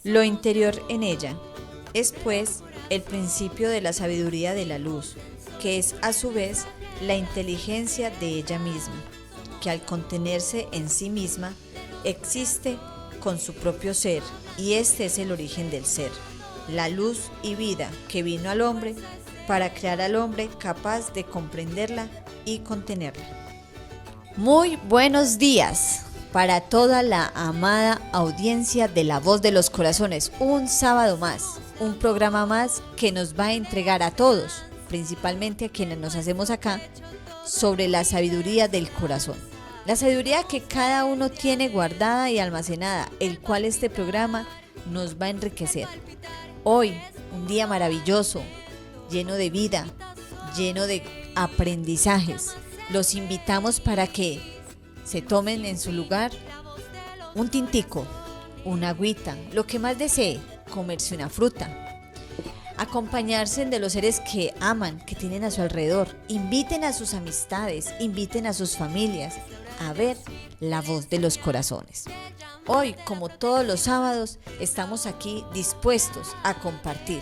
lo interior en ella. Es pues el principio de la sabiduría de la luz, que es a su vez la inteligencia de ella misma, que al contenerse en sí misma, existe con su propio ser, y este es el origen del ser, la luz y vida que vino al hombre para crear al hombre capaz de comprenderla y contenerla. Muy buenos días para toda la amada audiencia de La Voz de los Corazones. Un sábado más, un programa más que nos va a entregar a todos, principalmente a quienes nos hacemos acá, sobre la sabiduría del corazón. La sabiduría que cada uno tiene guardada y almacenada, el cual este programa nos va a enriquecer. Hoy, un día maravilloso, lleno de vida, lleno de aprendizajes. Los invitamos para que se tomen en su lugar un tintico, una agüita, lo que más desee, comerse una fruta, acompañarse de los seres que aman, que tienen a su alrededor. Inviten a sus amistades, inviten a sus familias a ver La Voz de los Corazones. Hoy, como todos los sábados, estamos aquí dispuestos a compartir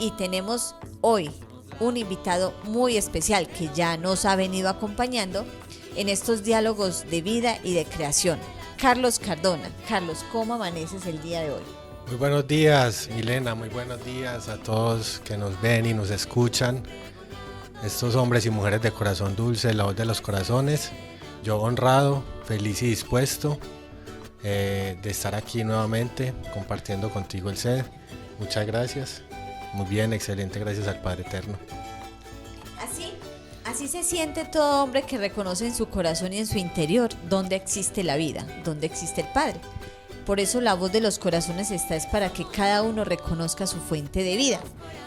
y tenemos hoy un invitado muy especial que ya nos ha venido acompañando en estos diálogos de vida y de creación. Carlos Cardona. Carlos, ¿cómo amaneces el día de hoy? Muy buenos días, Milena, muy buenos días a todos que nos ven y nos escuchan. Estos hombres y mujeres de corazón dulce, La Voz de los Corazones. Yo honrado, feliz y dispuesto de estar aquí nuevamente compartiendo contigo el ser. Muchas gracias. Muy bien, excelente, gracias al Padre Eterno. Así se siente todo hombre que reconoce en su corazón y en su interior dónde existe la vida, dónde existe el Padre. Por eso La Voz de los Corazones está es para que cada uno reconozca su fuente de vida.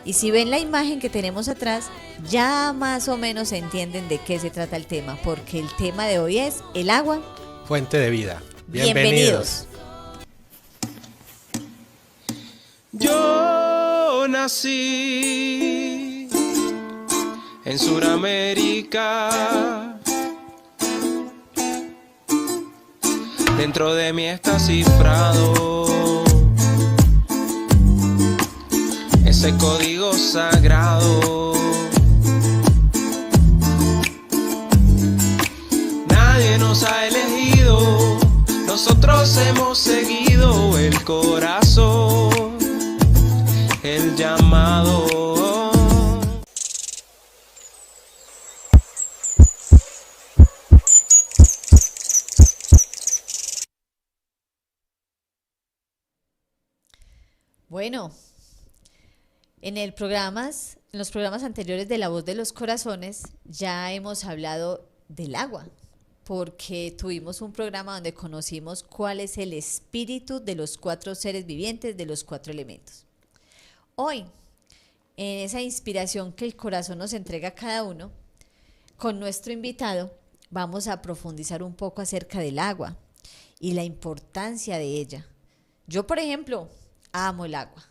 Y si ven la imagen que tenemos atrás, ya más o menos entienden de qué se trata el tema, porque el tema de hoy es el agua. Fuente de vida. Bienvenidos. Yo nací en Suramérica. Dentro de mí está cifrado ese código sagrado. Nadie nos ha elegido, nosotros hemos seguido el corazón, el llamado. Bueno, en los programas anteriores de La Voz de los Corazones ya hemos hablado del agua, porque tuvimos un programa donde conocimos cuál es el espíritu de los 4 seres vivientes, de los 4 elementos. Hoy, en esa inspiración que el corazón nos entrega a cada uno, con nuestro invitado vamos a profundizar un poco acerca del agua y la importancia de ella. Yo, por ejemplo, amo el agua,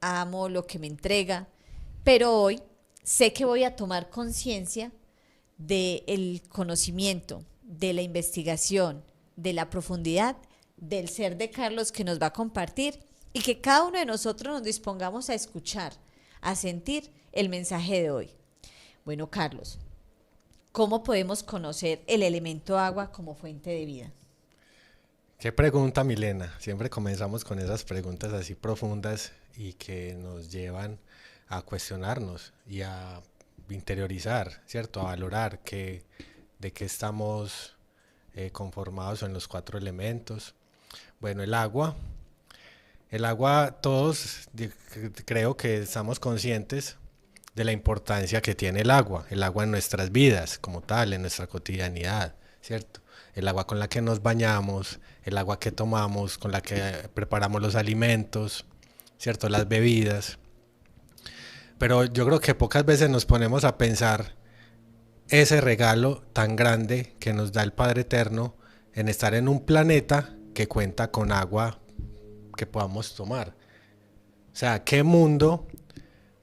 amo lo que me entrega, pero hoy sé que voy a tomar conciencia del conocimiento, de la investigación, de la profundidad del ser de Carlos que nos va a compartir, y que cada uno de nosotros nos dispongamos a escuchar, a sentir el mensaje de hoy. Bueno, Carlos, ¿cómo podemos conocer el elemento agua como fuente de vida? Qué pregunta, Milena. Siempre comenzamos con esas preguntas así profundas y que nos llevan a cuestionarnos y a interiorizar, ¿cierto? A valorar de qué estamos conformados en los 4 elementos. Bueno, el agua, todos creo que estamos conscientes de la importancia que tiene el agua en nuestras vidas como tal, en nuestra cotidianidad, ¿cierto? El agua con la que nos bañamos, el agua que tomamos, con la que preparamos los alimentos, ¿cierto? Las bebidas. Pero yo creo que pocas veces nos ponemos a pensar ese regalo tan grande que nos da el Padre Eterno en estar en un planeta que cuenta con agua que podamos tomar. O sea, ¿qué mundo,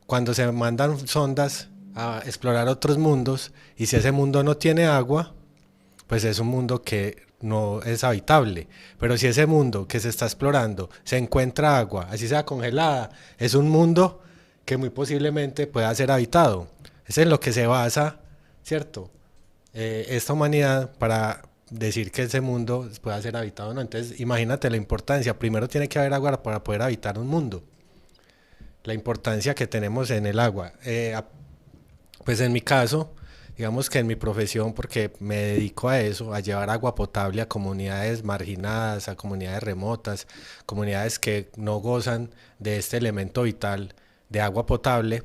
cuando se mandan sondas a explorar otros mundos, y si ese mundo no tiene agua, pues es un mundo que no es habitable. Pero si ese mundo que se está explorando se encuentra agua, así sea congelada, es un mundo que muy posiblemente pueda ser habitado. Es en lo que se basa, ¿cierto? Esta humanidad para decir que ese mundo pueda ser habitado o no. Entonces, imagínate la importancia. Primero tiene que haber agua para poder habitar un mundo. La importancia que tenemos en el agua. Pues en mi caso, digamos que en mi profesión, porque me dedico a eso, a llevar agua potable a comunidades marginadas, a comunidades remotas, comunidades que no gozan de este elemento vital de agua potable,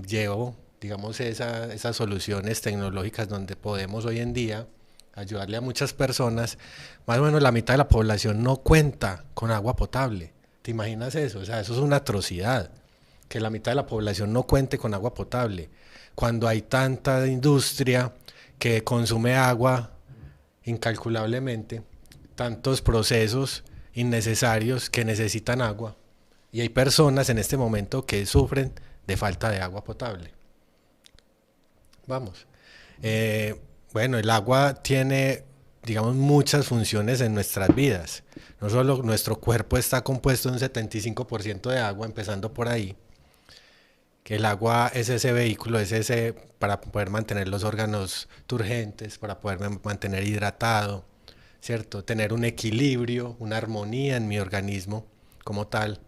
llevo, digamos, esas soluciones tecnológicas donde podemos hoy en día ayudarle a muchas personas. Más o menos la mitad de la población no cuenta con agua potable. ¿Te imaginas eso? O sea, eso es una atrocidad, que la mitad de la población no cuente con agua potable, cuando hay tanta industria que consume agua incalculablemente, tantos procesos innecesarios que necesitan agua, y hay personas en este momento que sufren de falta de agua potable. Vamos. Bueno, el agua tiene, digamos, muchas funciones en nuestras vidas. No solo nuestro cuerpo está compuesto de un 75% de agua, empezando por ahí, que el agua es ese vehículo, es ese para poder mantener los órganos turgentes, para poder mantener hidratado, ¿cierto? Tener un equilibrio, una armonía en mi organismo como tal.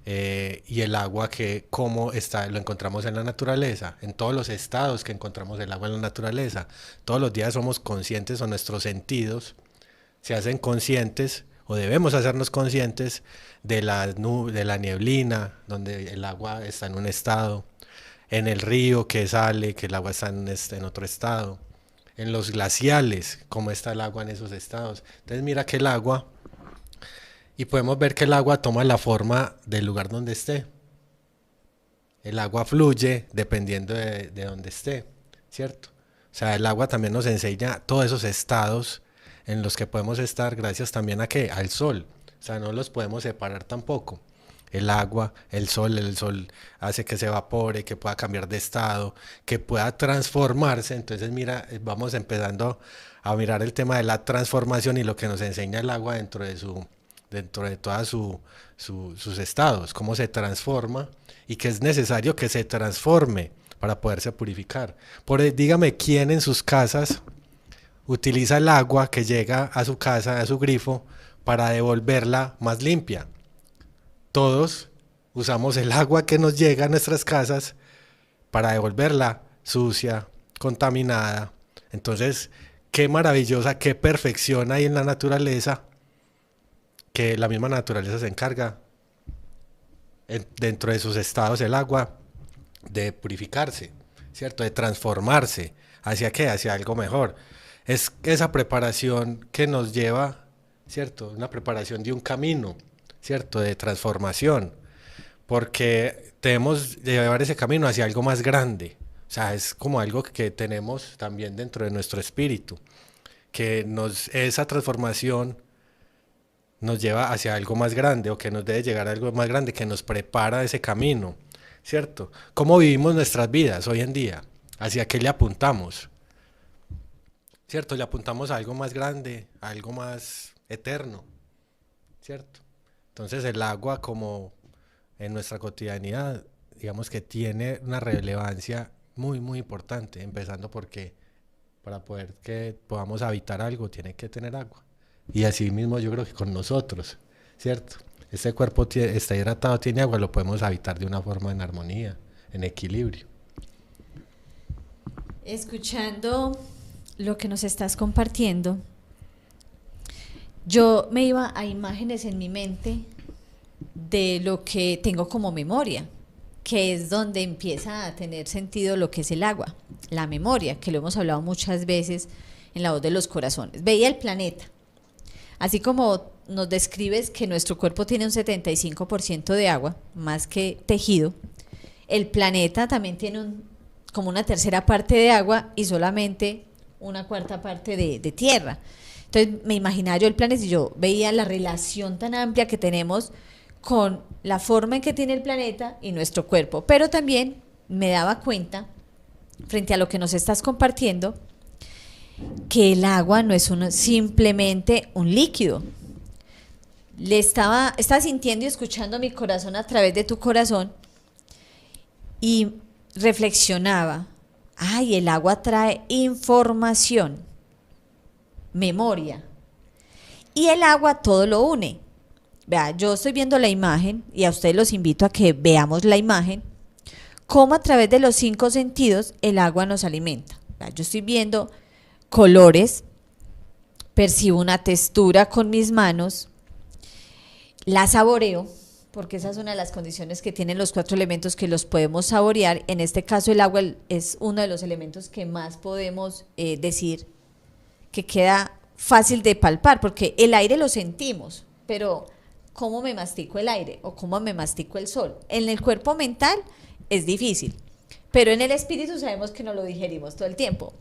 Y el agua que como está, lo encontramos en la naturaleza, en todos los estados que encontramos el agua en la naturaleza. Todos los días somos conscientes, o nuestros sentidos se hacen conscientes, o debemos hacernos conscientes de la nieblina, donde el agua está en un estado, en el río que sale, que el agua está en otro estado, en los glaciales, cómo está el agua en esos estados. Entonces mira que el agua, y podemos ver que el agua toma la forma del lugar donde esté. El agua fluye dependiendo de donde esté, ¿cierto? O sea, el agua también nos enseña todos esos estados en los que podemos estar gracias también a ¿qué? Al sol. O sea, no los podemos separar tampoco. El agua, el sol hace que se evapore, que pueda cambiar de estado, que pueda transformarse. Entonces, mira, vamos empezando a mirar el tema de la transformación y lo que nos enseña el agua dentro de todos sus estados, cómo se transforma y que es necesario que se transforme para poderse purificar. Dígame, ¿quién en sus casas utiliza el agua que llega a su casa, a su grifo, para devolverla más limpia? Todos usamos el agua que nos llega a nuestras casas para devolverla sucia, contaminada. Entonces, qué maravillosa, qué perfección hay en la naturaleza, que la misma naturaleza se encarga dentro de sus estados el agua de purificarse, ¿cierto? De transformarse. ¿Hacia qué? Hacia algo mejor. Es esa preparación que nos lleva, ¿cierto? Una preparación de un camino, ¿cierto? De transformación, porque debemos llevar ese camino hacia algo más grande. O sea, es como algo que tenemos también dentro de nuestro espíritu, que esa transformación nos lleva hacia algo más grande, o que nos debe llegar a algo más grande, que nos prepara ese camino, ¿cierto? ¿Cómo vivimos nuestras vidas hoy en día? ¿Hacia qué le apuntamos? ¿Cierto? Le apuntamos a algo más grande, a algo más eterno, ¿cierto? Entonces el agua, como en nuestra cotidianidad, digamos que tiene una relevancia muy, muy importante, empezando porque para poder que podamos habitar algo, tiene que tener agua. Y así mismo yo creo que con nosotros, ¿cierto? Este cuerpo está hidratado, tiene agua, lo podemos habitar de una forma en armonía, en equilibrio. Escuchando lo que nos estás compartiendo, yo me iba a imágenes en mi mente de lo que tengo como memoria, que es donde empieza a tener sentido lo que es el agua, la memoria, que lo hemos hablado muchas veces en La Voz de los Corazones. Veía el planeta. Así como nos describes que nuestro cuerpo tiene un 75% de agua, más que tejido, el planeta también tiene como una tercera parte de agua y solamente una cuarta parte de tierra. Entonces me imaginaba yo el planeta y yo veía la relación tan amplia que tenemos con la forma en que tiene el planeta y nuestro cuerpo, pero también me daba cuenta, frente a lo que nos estás compartiendo, que el agua no es simplemente un líquido. Estaba sintiendo y escuchando mi corazón a través de tu corazón y reflexionaba, el agua trae información, memoria, y el agua todo lo une. Vea, yo estoy viendo la imagen y a ustedes los invito a que veamos la imagen, cómo a través de los 5 sentidos el agua nos alimenta. Vea, yo estoy viendo colores, percibo una textura con mis manos, la saboreo, porque esa es una de las condiciones que tienen los 4 elementos que los podemos saborear. En este caso el agua es uno de los elementos que más podemos decir que queda fácil de palpar, porque el aire lo sentimos, pero ¿cómo me mastico el aire o cómo me mastico el sol? En el cuerpo mental es difícil, pero en el espíritu sabemos que no lo digerimos todo el tiempo.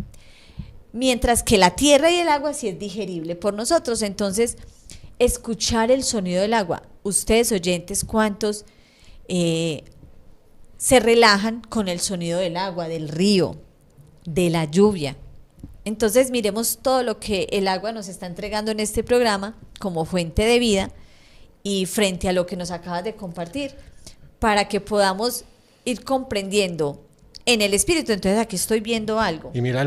Mientras que la tierra y el agua sí es digerible por nosotros. Entonces, escuchar el sonido del agua. Ustedes oyentes, ¿cuántos se relajan con el sonido del agua, del río, de la lluvia? Entonces, miremos todo lo que el agua nos está entregando en este programa como fuente de vida y frente a lo que nos acabas de compartir, para que podamos ir comprendiendo en el espíritu. Entonces aquí estoy viendo algo. Y mira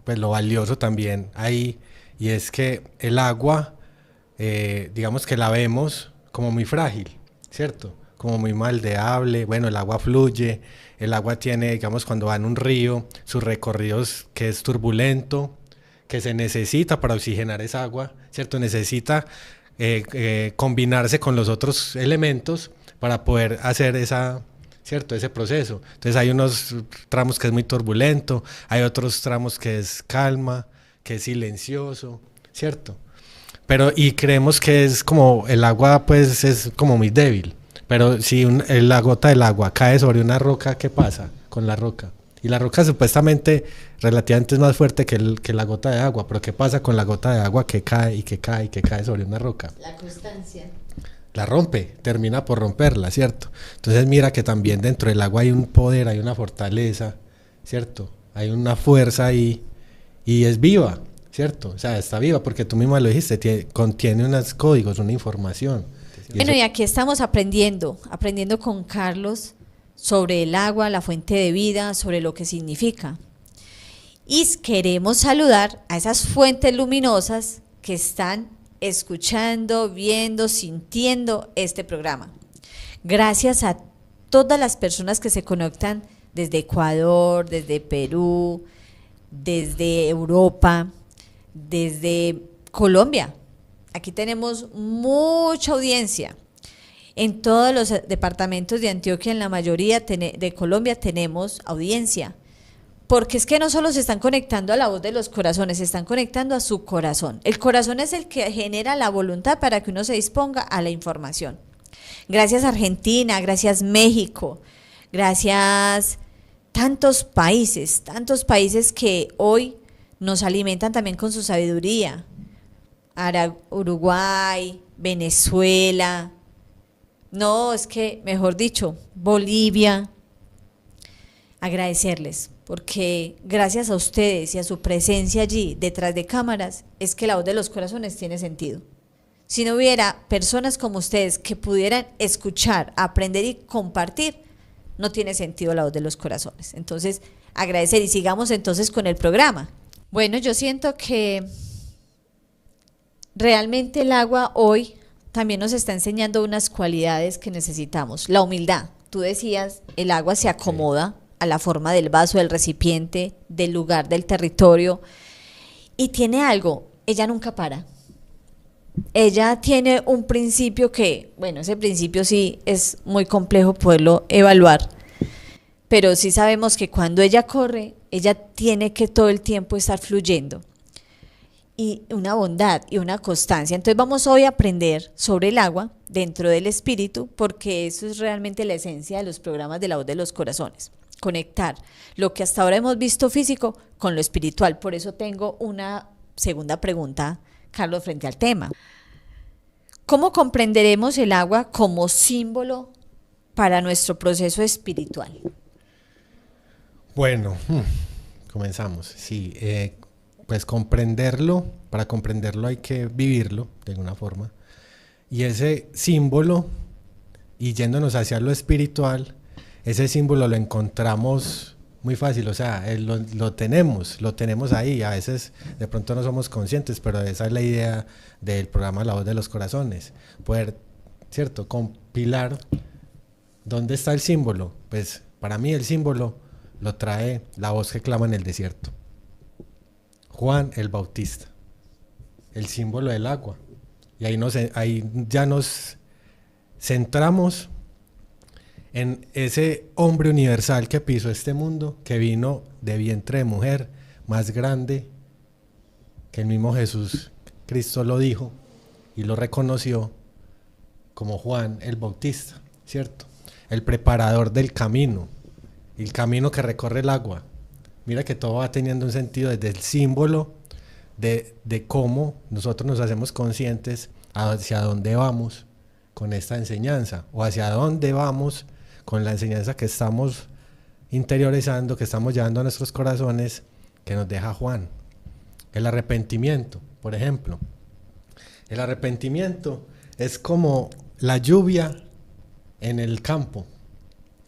pues lo valioso también ahí, y es que el agua, digamos que la vemos como muy frágil, ¿cierto? Como muy moldeable. Bueno, el agua fluye, el agua tiene, digamos, cuando va en un río, sus recorridos que es turbulento, que se necesita para oxigenar esa agua, ¿cierto? Necesita combinarse con los otros elementos para poder hacer ¿cierto? Ese proceso. Entonces hay unos tramos que es muy turbulento, hay otros tramos que es calma, que es silencioso, ¿cierto? Y creemos que es como el agua, pues es como muy débil, pero si la gota del agua cae sobre una roca, ¿qué pasa con la roca? Y la roca supuestamente relativamente es más fuerte que la gota de agua, pero ¿qué pasa con la gota de agua que cae y que cae y que cae sobre una roca? La constancia. La rompe, termina por romperla, ¿cierto? Entonces mira que también dentro del agua hay un poder, hay una fortaleza, ¿cierto? Hay una fuerza ahí y es viva, ¿cierto? O sea, está viva porque tú misma lo dijiste, contiene unos códigos, una información. Bueno, y aquí estamos aprendiendo con Carlos sobre el agua, la fuente de vida, sobre lo que significa. Y queremos saludar a esas fuentes luminosas que están escuchando, viendo, sintiendo este programa. Gracias a todas las personas que se conectan desde Ecuador, desde Perú, desde Europa, desde Colombia. Aquí tenemos mucha audiencia. En todos los departamentos de Antioquia, en la mayoría de Colombia, tenemos audiencia. Porque es que no solo se están conectando a la voz de los corazones, se están conectando a su corazón. El corazón es el que genera la voluntad para que uno se disponga a la información. Gracias Argentina, gracias México, gracias tantos países que hoy nos alimentan también con su sabiduría. Uruguay, Venezuela, no, es que, mejor dicho, Bolivia. Agradecerles, porque gracias a ustedes y a su presencia allí detrás de cámaras es que la voz de los corazones tiene sentido. Si no hubiera personas como ustedes que pudieran escuchar, aprender y compartir, no tiene sentido la voz de los corazones. Entonces, agradecer y sigamos entonces con el programa. Bueno, yo siento que realmente el agua hoy también nos está enseñando unas cualidades que necesitamos. La humildad. Tú decías, el agua se acomoda a la forma del vaso, del recipiente, del lugar, del territorio. Y tiene algo, ella nunca para. Ella tiene un principio que, bueno, ese principio sí es muy complejo poderlo evaluar, pero sí sabemos que cuando ella corre, ella tiene que todo el tiempo estar fluyendo. Y una bondad y una constancia. Entonces vamos hoy a aprender sobre el agua dentro del espíritu, porque eso es realmente la esencia de los programas de la voz de los corazones. Conectar lo que hasta ahora hemos visto físico con lo espiritual. Por eso tengo una segunda pregunta, Carlos, frente al tema. ¿Cómo comprenderemos el agua como símbolo para nuestro proceso espiritual? Bueno, Comenzamos. Sí, pues comprenderlo, para comprenderlo hay que vivirlo de alguna forma. Y ese símbolo, y yéndonos hacia lo espiritual, ese símbolo lo encontramos muy fácil, o sea, lo tenemos ahí. A veces de pronto no somos conscientes, pero esa es la idea del programa La Voz de los Corazones, poder, ¿cierto?, compilar dónde está el símbolo. Pues para mí el símbolo lo trae la voz que clama en el desierto, Juan el Bautista, el símbolo del agua. Y ahí ya nos centramos en ese hombre universal que pisó este mundo, que vino de vientre de mujer, más grande que el mismo Jesús. Cristo lo dijo y lo reconoció como Juan el Bautista, ¿cierto? El preparador del camino, el camino que recorre el agua. Mira que todo va teniendo un sentido desde el símbolo de cómo nosotros nos hacemos conscientes hacia dónde vamos con esta enseñanza, o hacia dónde vamos con la enseñanza que estamos interiorizando, que estamos llevando a nuestros corazones, que nos deja Juan. El arrepentimiento, por ejemplo. El arrepentimiento es como la lluvia en el campo,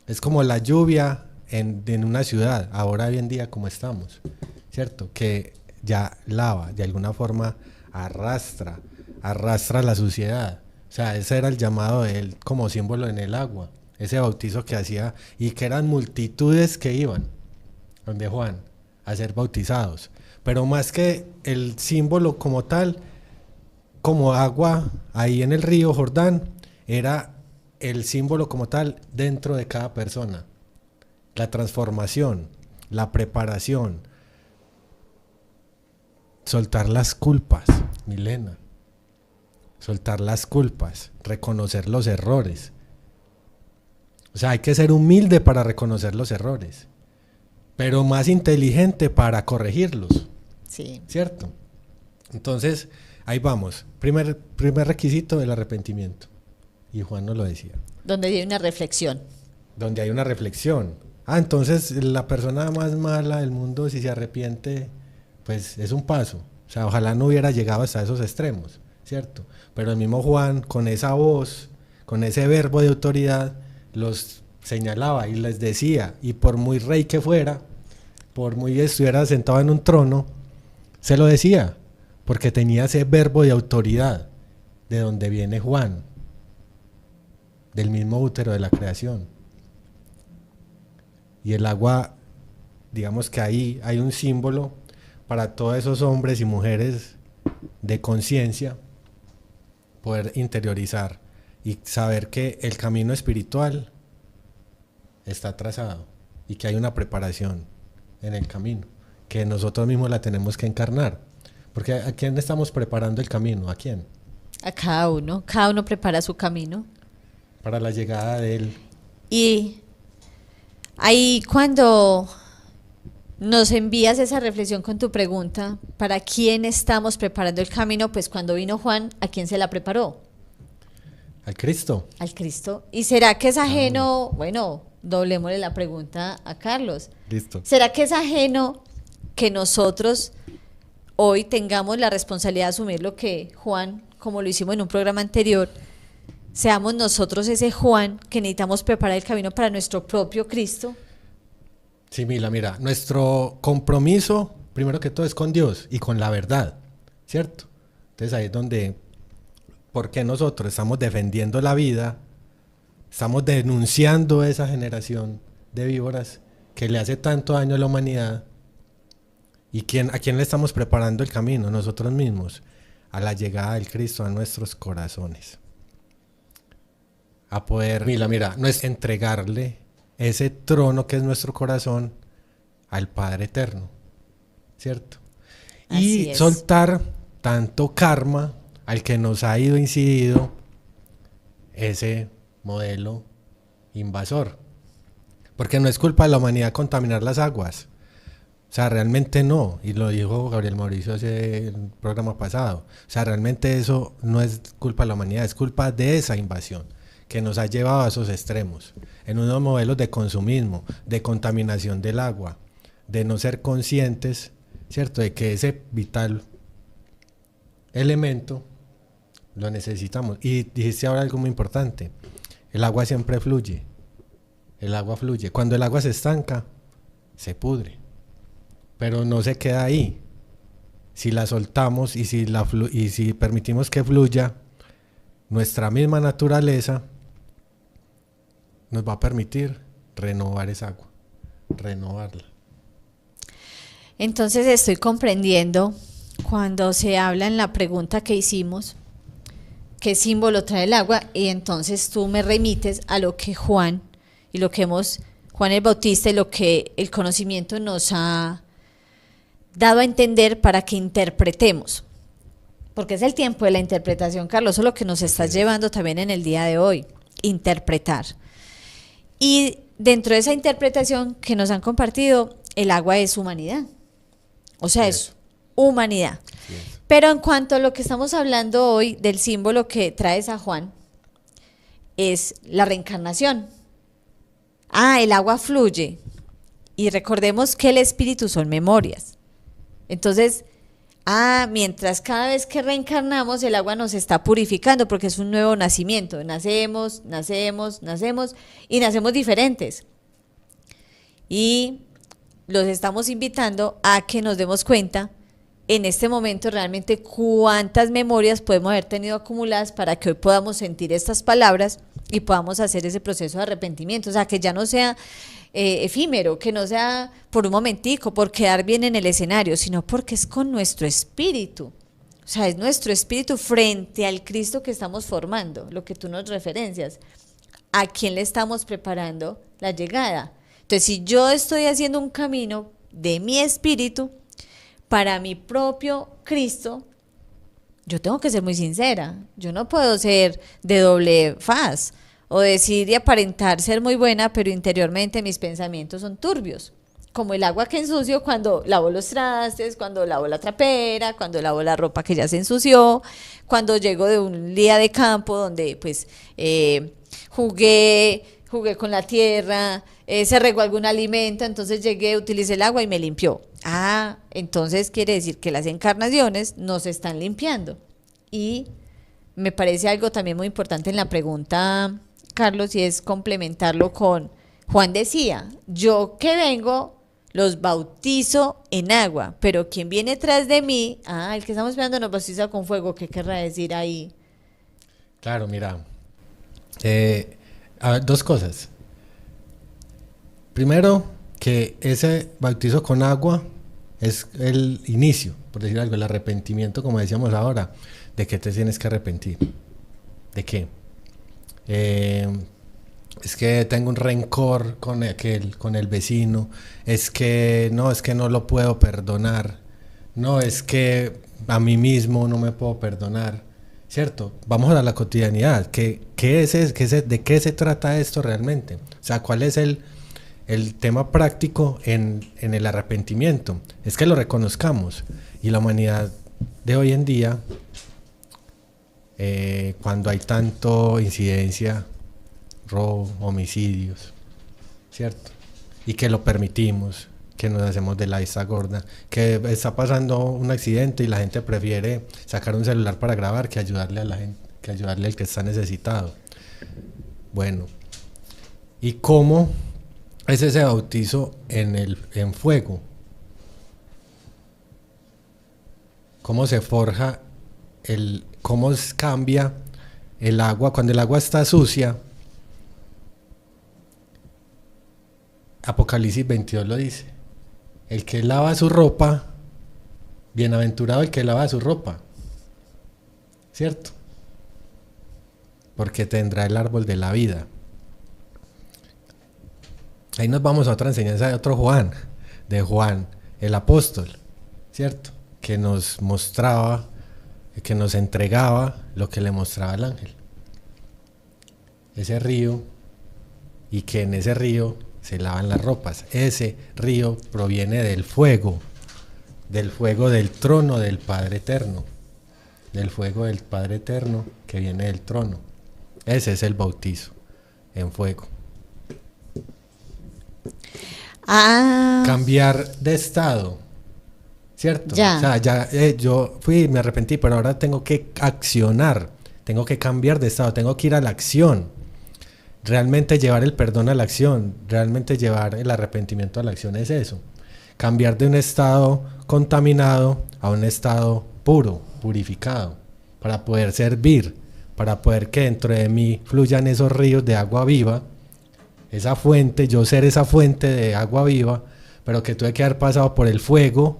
es como la lluvia en una ciudad, ahora hoy en día como estamos, ¿cierto? Que ya lava, de alguna forma arrastra la suciedad. O sea, ese era el llamado de él como símbolo en el agua, ese bautizo que hacía, y que eran multitudes que iban donde Juan a ser bautizados. Pero más que el símbolo como tal, como agua ahí en el río Jordán, era el símbolo como tal dentro de cada persona. La transformación, la preparación, soltar las culpas, Milena. Soltar las culpas, reconocer los errores. O sea, hay que ser humilde para reconocer los errores, pero más inteligente para corregirlos. Sí. ¿Cierto? Entonces, ahí vamos. Primer requisito, el arrepentimiento. Y Juan nos lo decía. Donde hay una reflexión. Donde hay una reflexión. Entonces la persona más mala del mundo, si se arrepiente, pues es un paso. O sea, ojalá no hubiera llegado hasta esos extremos, ¿cierto? Pero el mismo Juan, con esa voz, con ese verbo de autoridad, los señalaba y les decía, y por muy rey que fuera, por muy estuviera sentado en un trono, se lo decía, porque tenía ese verbo de autoridad, de donde viene Juan, del mismo útero de la creación. Y el agua, digamos que ahí hay un símbolo para todos esos hombres y mujeres de conciencia, poder interiorizar y saber que el camino espiritual está trazado y que hay una preparación en el camino, que nosotros mismos la tenemos que encarnar. Porque ¿a quién estamos preparando el camino? ¿A quién? A cada uno prepara su camino. Para la llegada de él. Y ahí cuando nos envías esa reflexión con tu pregunta, ¿para quién estamos preparando el camino? Pues cuando vino Juan, ¿a quién se la preparó? Al Cristo. Al Cristo. ¿Y será que es ajeno? Bueno, doblémosle la pregunta a Carlos. Listo. ¿Será que es ajeno que nosotros hoy tengamos la responsabilidad de asumir lo que Juan, como lo hicimos en un programa anterior, seamos nosotros ese Juan que necesitamos preparar el camino para nuestro propio Cristo? Sí, mira, nuestro compromiso, primero que todo, es con Dios y con la verdad, ¿cierto? Entonces ahí es donde, porque nosotros estamos defendiendo la vida, estamos denunciando esa generación de víboras que le hace tanto daño a la humanidad. ¿Y a quién le estamos preparando el camino? Nosotros mismos, a la llegada del Cristo a nuestros corazones. A poder, mira, no es entregarle ese trono que es nuestro corazón al Padre Eterno, ¿cierto? Así Y es. soltar tanto karma al que nos ha ido incidido ese modelo invasor. Porque no es culpa de la humanidad contaminar las aguas. O sea, realmente no, y lo dijo Gabriel Mauricio hace el programa pasado. O sea, realmente eso no es culpa de la humanidad, es culpa de esa invasión que nos ha llevado a esos extremos, en unos modelos de consumismo, de contaminación del agua, de no ser conscientes, ¿cierto? De que ese vital elemento lo necesitamos. Y dijiste ahora algo muy importante, el agua siempre fluye, el agua fluye. Cuando el agua se estanca, se pudre, pero no se queda ahí. Si la soltamos y si permitimos que fluya, nuestra misma naturaleza nos va a permitir renovar esa agua, renovarla. Entonces estoy comprendiendo cuando se habla en la pregunta que hicimos, qué símbolo trae el agua, y entonces tú me remites a lo que Juan el Bautista y lo que el conocimiento nos ha dado a entender para que interpretemos. Porque es el tiempo de la interpretación, Carlos, eso es lo que nos estás llevando también en el día de hoy, interpretar. Y dentro de esa interpretación que nos han compartido, el agua es humanidad. O sea, es humanidad. Pero en cuanto a lo que estamos hablando hoy del símbolo que trae San Juan, es la reencarnación. El agua fluye. Y recordemos que el espíritu son memorias. Entonces, mientras cada vez que reencarnamos, el agua nos está purificando porque es un nuevo nacimiento. Nacemos y nacemos diferentes. Y los estamos invitando a que nos demos cuenta en este momento realmente cuántas memorias podemos haber tenido acumuladas para que hoy podamos sentir estas palabras y podamos hacer ese proceso de arrepentimiento. O sea, que ya no sea efímero, que no sea por un momentico, por quedar bien en el escenario, sino porque es con nuestro espíritu. O sea, es nuestro espíritu frente al Cristo que estamos formando, lo que tú nos referencias. ¿A quién le estamos preparando la llegada? Entonces, si yo estoy haciendo un camino de mi espíritu para mi propio Cristo, yo tengo que ser muy sincera. Yo no puedo ser de doble faz o decir y aparentar ser muy buena, pero interiormente mis pensamientos son turbios. Como el agua que ensucio cuando lavo los trastes, cuando lavo la trapera, cuando lavo la ropa que ya se ensució, cuando llego de un día de campo donde pues jugué con la tierra, se regó algún alimento, entonces llegué, utilicé el agua y me limpió. Entonces quiere decir que las encarnaciones nos están limpiando. Y me parece algo también muy importante en la pregunta, Carlos, y es complementarlo con, Juan decía, yo que vengo, los bautizo en agua, pero quien viene tras de mí, el que estamos esperando nos bautiza con fuego. ¿Qué querrá decir ahí? Claro, mira, dos cosas. Primero, que ese bautizo con agua es el inicio, por decir algo, el arrepentimiento, como decíamos ahora. ¿De qué te tienes que arrepentir? ¿De qué? Es que tengo un rencor con el vecino, es que no lo puedo perdonar, no, es que a mí mismo no me puedo perdonar, ¿cierto? Vamos a la cotidianidad. ¿De qué se trata esto realmente? O sea, ¿cuál es el tema práctico en el arrepentimiento? Es que lo reconozcamos. Y la humanidad de hoy en día, cuando hay tanto incidencia, robo, homicidios, ¿cierto? Y que lo permitimos, que nos hacemos de la vista gorda, que está pasando un accidente y la gente prefiere sacar un celular para grabar que ayudarle a la gente, que ayudarle al que está necesitado. Bueno, ¿y cómo es ese bautizo en fuego? ¿Cómo se forja cómo cambia el agua cuando el agua está sucia? Apocalipsis 22 lo dice. El que lava su ropa, bienaventurado el que lava su ropa, ¿cierto? Porque tendrá el árbol de la vida. Ahí nos vamos a otra enseñanza de otro Juan, de Juan el apóstol, ¿cierto? Que nos mostraba, que nos entregaba lo que le mostraba el ángel. Ese río, y que en ese río se lavan las ropas. Ese río proviene del fuego del trono del Padre Eterno, del fuego del Padre Eterno que viene del trono. Ese es el bautizo en fuego. Ah, cambiar de estado, ¿cierto? Ya. O sea, ya yo fui, me arrepentí, pero ahora tengo que accionar, tengo que cambiar de estado, tengo que ir a la acción, realmente llevar el perdón a la acción, realmente llevar el arrepentimiento a la acción es eso, cambiar de un estado contaminado a un estado puro, purificado, para poder servir, para poder que dentro de mí fluyan esos ríos de agua viva, esa fuente, yo ser esa fuente de agua viva, pero que tuve que haber pasado por el fuego,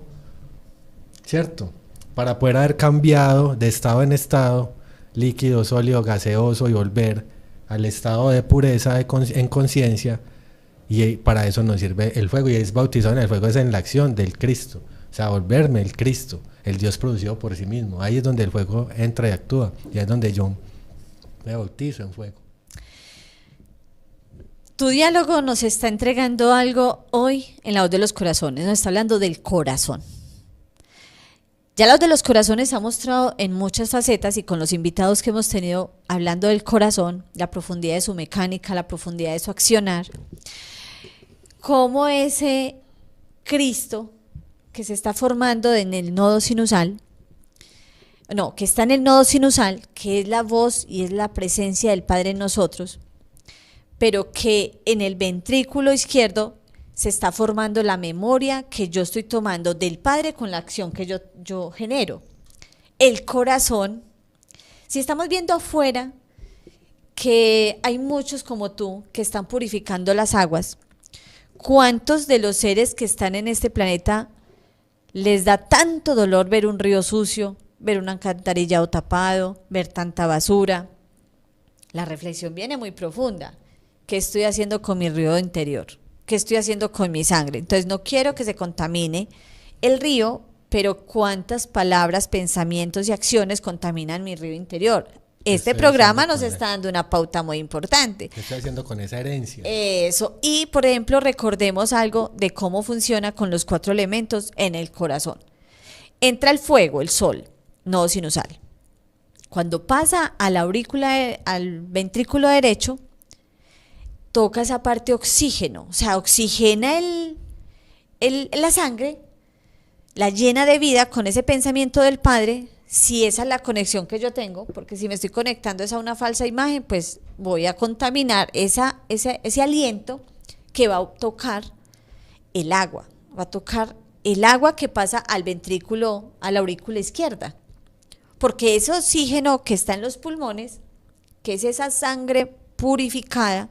¿cierto? Para poder haber cambiado de estado en estado, líquido, sólido, gaseoso y volver al estado de pureza en conciencia, y para eso nos sirve el fuego, y es bautizado en el fuego, es en la acción del Cristo, o sea, volverme el Cristo, el Dios producido por sí mismo. Ahí es donde el fuego entra y actúa, y es donde yo me bautizo en fuego. tu diálogo nos está entregando algo hoy en La Voz de los Corazones, nos está hablando del corazón. Ya La Voz de los Corazones ha mostrado en muchas facetas y con los invitados que hemos tenido hablando del corazón, la profundidad de su mecánica, la profundidad de su accionar, cómo ese Cristo que se está formando en el nodo sinusal, no, que está en el nodo sinusal, que es la voz y es la presencia del Padre en nosotros, pero que en el ventrículo izquierdo se está formando la memoria que yo estoy tomando del Padre con la acción que yo genero. El corazón, si estamos viendo afuera que hay muchos como tú que están purificando las aguas, ¿cuántos de los seres que están en este planeta les da tanto dolor ver un río sucio, ver un alcantarillado tapado, ver tanta basura? La reflexión viene muy profunda. ¿Qué estoy haciendo con mi río interior? ¿Qué estoy haciendo con mi sangre? Entonces no quiero que se contamine el río, pero ¿cuántas palabras, pensamientos y acciones contaminan mi río interior? Este programa nos está dando una pauta muy importante. ¿Qué estoy haciendo con esa herencia? Eso. Y, por ejemplo, recordemos algo de cómo funciona con los 4 elementos en el corazón. Entra el fuego, el sol, nodo sinusal. Cuando pasa a la aurícula, al ventrículo derecho, toca esa parte oxígeno, o sea, oxigena la sangre, la llena de vida con ese pensamiento del Padre, si esa es la conexión que yo tengo, porque si me estoy conectando a una falsa imagen, pues voy a contaminar ese aliento que va a tocar el agua, va a tocar el agua que pasa al ventrículo, a la aurícula izquierda, porque ese oxígeno que está en los pulmones, que es esa sangre purificada,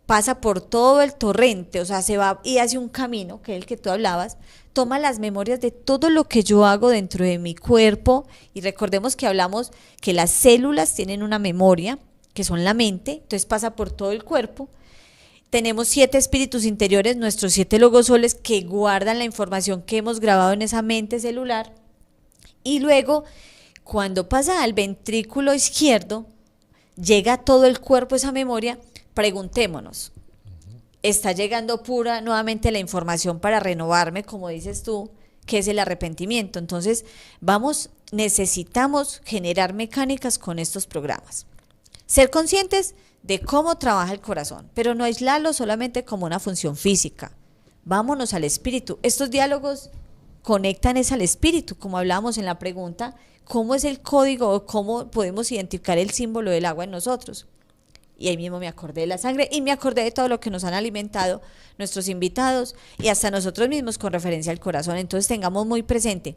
pasa por todo el torrente, o sea, se va y hace un camino, que es el que tú hablabas, toma las memorias de todo lo que yo hago dentro de mi cuerpo, y recordemos que hablamos que las células tienen una memoria, que son la mente, entonces pasa por todo el cuerpo. Tenemos 7 espíritus interiores, nuestros 7 logosoles, que guardan la información que hemos grabado en esa mente celular, y luego, cuando pasa al ventrículo izquierdo, llega a todo el cuerpo esa memoria. Preguntémonos, ¿está llegando pura nuevamente la información para renovarme, como dices tú, que es el arrepentimiento? Entonces, necesitamos generar mecánicas con estos programas. Ser conscientes de cómo trabaja el corazón, pero no aislarlo solamente como una función física. Vámonos al espíritu. Estos diálogos conectan es al espíritu, como hablábamos en la pregunta, ¿cómo es el código o cómo podemos identificar el símbolo del agua en nosotros? Y ahí mismo me acordé de la sangre y me acordé de todo lo que nos han alimentado nuestros invitados y hasta nosotros mismos con referencia al corazón. Entonces tengamos muy presente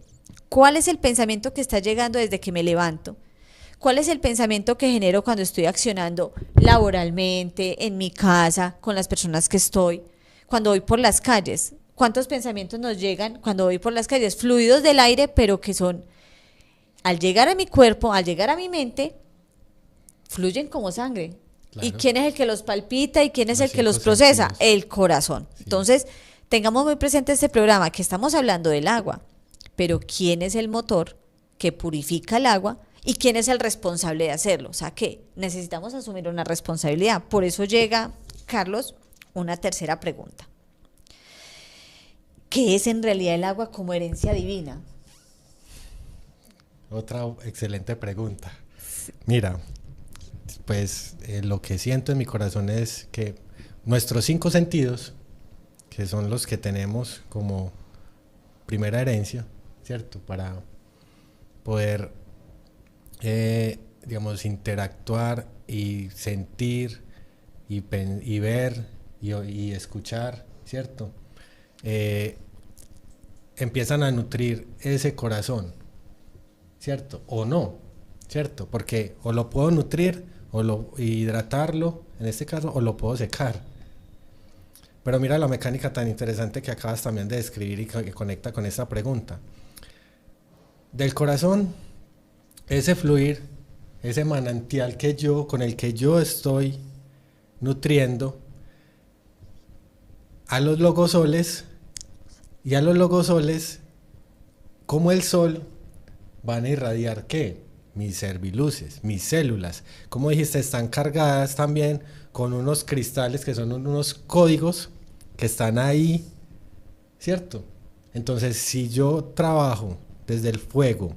cuál es el pensamiento que está llegando desde que me levanto, cuál es el pensamiento que genero cuando estoy accionando laboralmente, en mi casa, con las personas que estoy, cuando voy por las calles. ¿Cuántos pensamientos nos llegan cuando voy por las calles? Fluidos del aire, pero que son, al llegar a mi cuerpo, al llegar a mi mente, fluyen como sangre. Claro. ¿Y quién es el que los palpita y quién es el que los procesa? Sentidos. El corazón. Sí. Entonces, tengamos muy presente este programa, que estamos hablando del agua, pero ¿quién es el motor que purifica el agua y quién es el responsable de hacerlo? O sea que necesitamos asumir una responsabilidad. Por eso llega, Carlos, una tercera pregunta. ¿Qué es en realidad el agua como herencia divina? Otra excelente pregunta. Mira, pues lo que siento en mi corazón es que nuestros 5 sentidos, que son los que tenemos como primera herencia, ¿cierto? Para poder, digamos, interactuar y sentir y ver y escuchar, ¿cierto? Empiezan a nutrir ese corazón, ¿cierto? O no, ¿cierto? Porque o lo puedo nutrir o hidratarlo, en este caso, o lo puedo secar. Pero mira la mecánica tan interesante que acabas también de describir y que conecta con esta pregunta. Del corazón, ese fluir, ese manantial con el que yo estoy nutriendo a los logosoles, y a los logosoles, como el sol, van a irradiar ¿qué? Mis serviluces, mis células. Como dijiste, están cargadas también con unos cristales que son unos códigos que están ahí, ¿cierto? Entonces, si yo trabajo desde el fuego,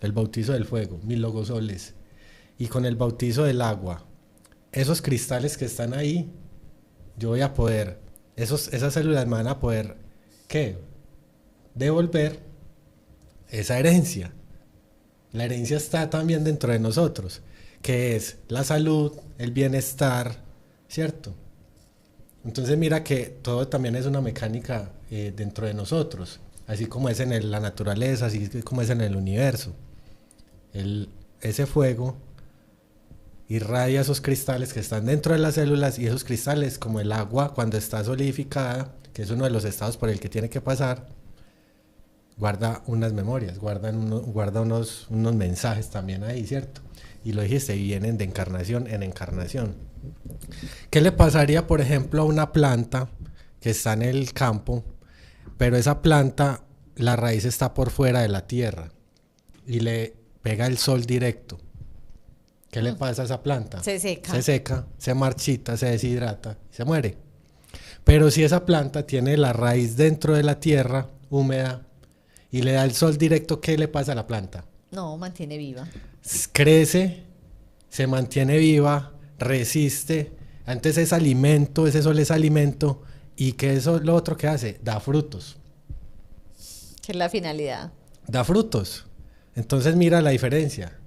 el bautizo del fuego, mis logosoles, y con el bautizo del agua, esos cristales que están ahí, yo voy a poder, esas células me van a poder, ¿qué? Devolver esa herencia. La herencia está también dentro de nosotros, que es la salud, el bienestar, ¿cierto? Entonces mira que todo también es una mecánica dentro de nosotros, así como es en la naturaleza, así como es en el universo. Ese fuego irradia esos cristales que están dentro de las células, y esos cristales, como el agua cuando está solidificada, que es uno de los estados por el que tiene que pasar, guarda unas memorias, guarda unos mensajes también ahí, ¿cierto? Y lo dijiste, vienen de encarnación en encarnación. ¿Qué le pasaría, por ejemplo, a una planta que está en el campo, pero esa planta, la raíz está por fuera de la tierra y le pega el sol directo? ¿Qué le pasa a esa planta? Se seca. Se seca, se marchita, se deshidrata, se muere. Pero si esa planta tiene la raíz dentro de la tierra, húmeda, y le da el sol directo, ¿qué le pasa a la planta? No, mantiene viva. Crece, se mantiene viva, resiste. Antes es alimento, ese sol es alimento. ¿Y qué es lo otro que hace? Da frutos. ¿Qué es la finalidad? Da frutos. Entonces mira la diferencia.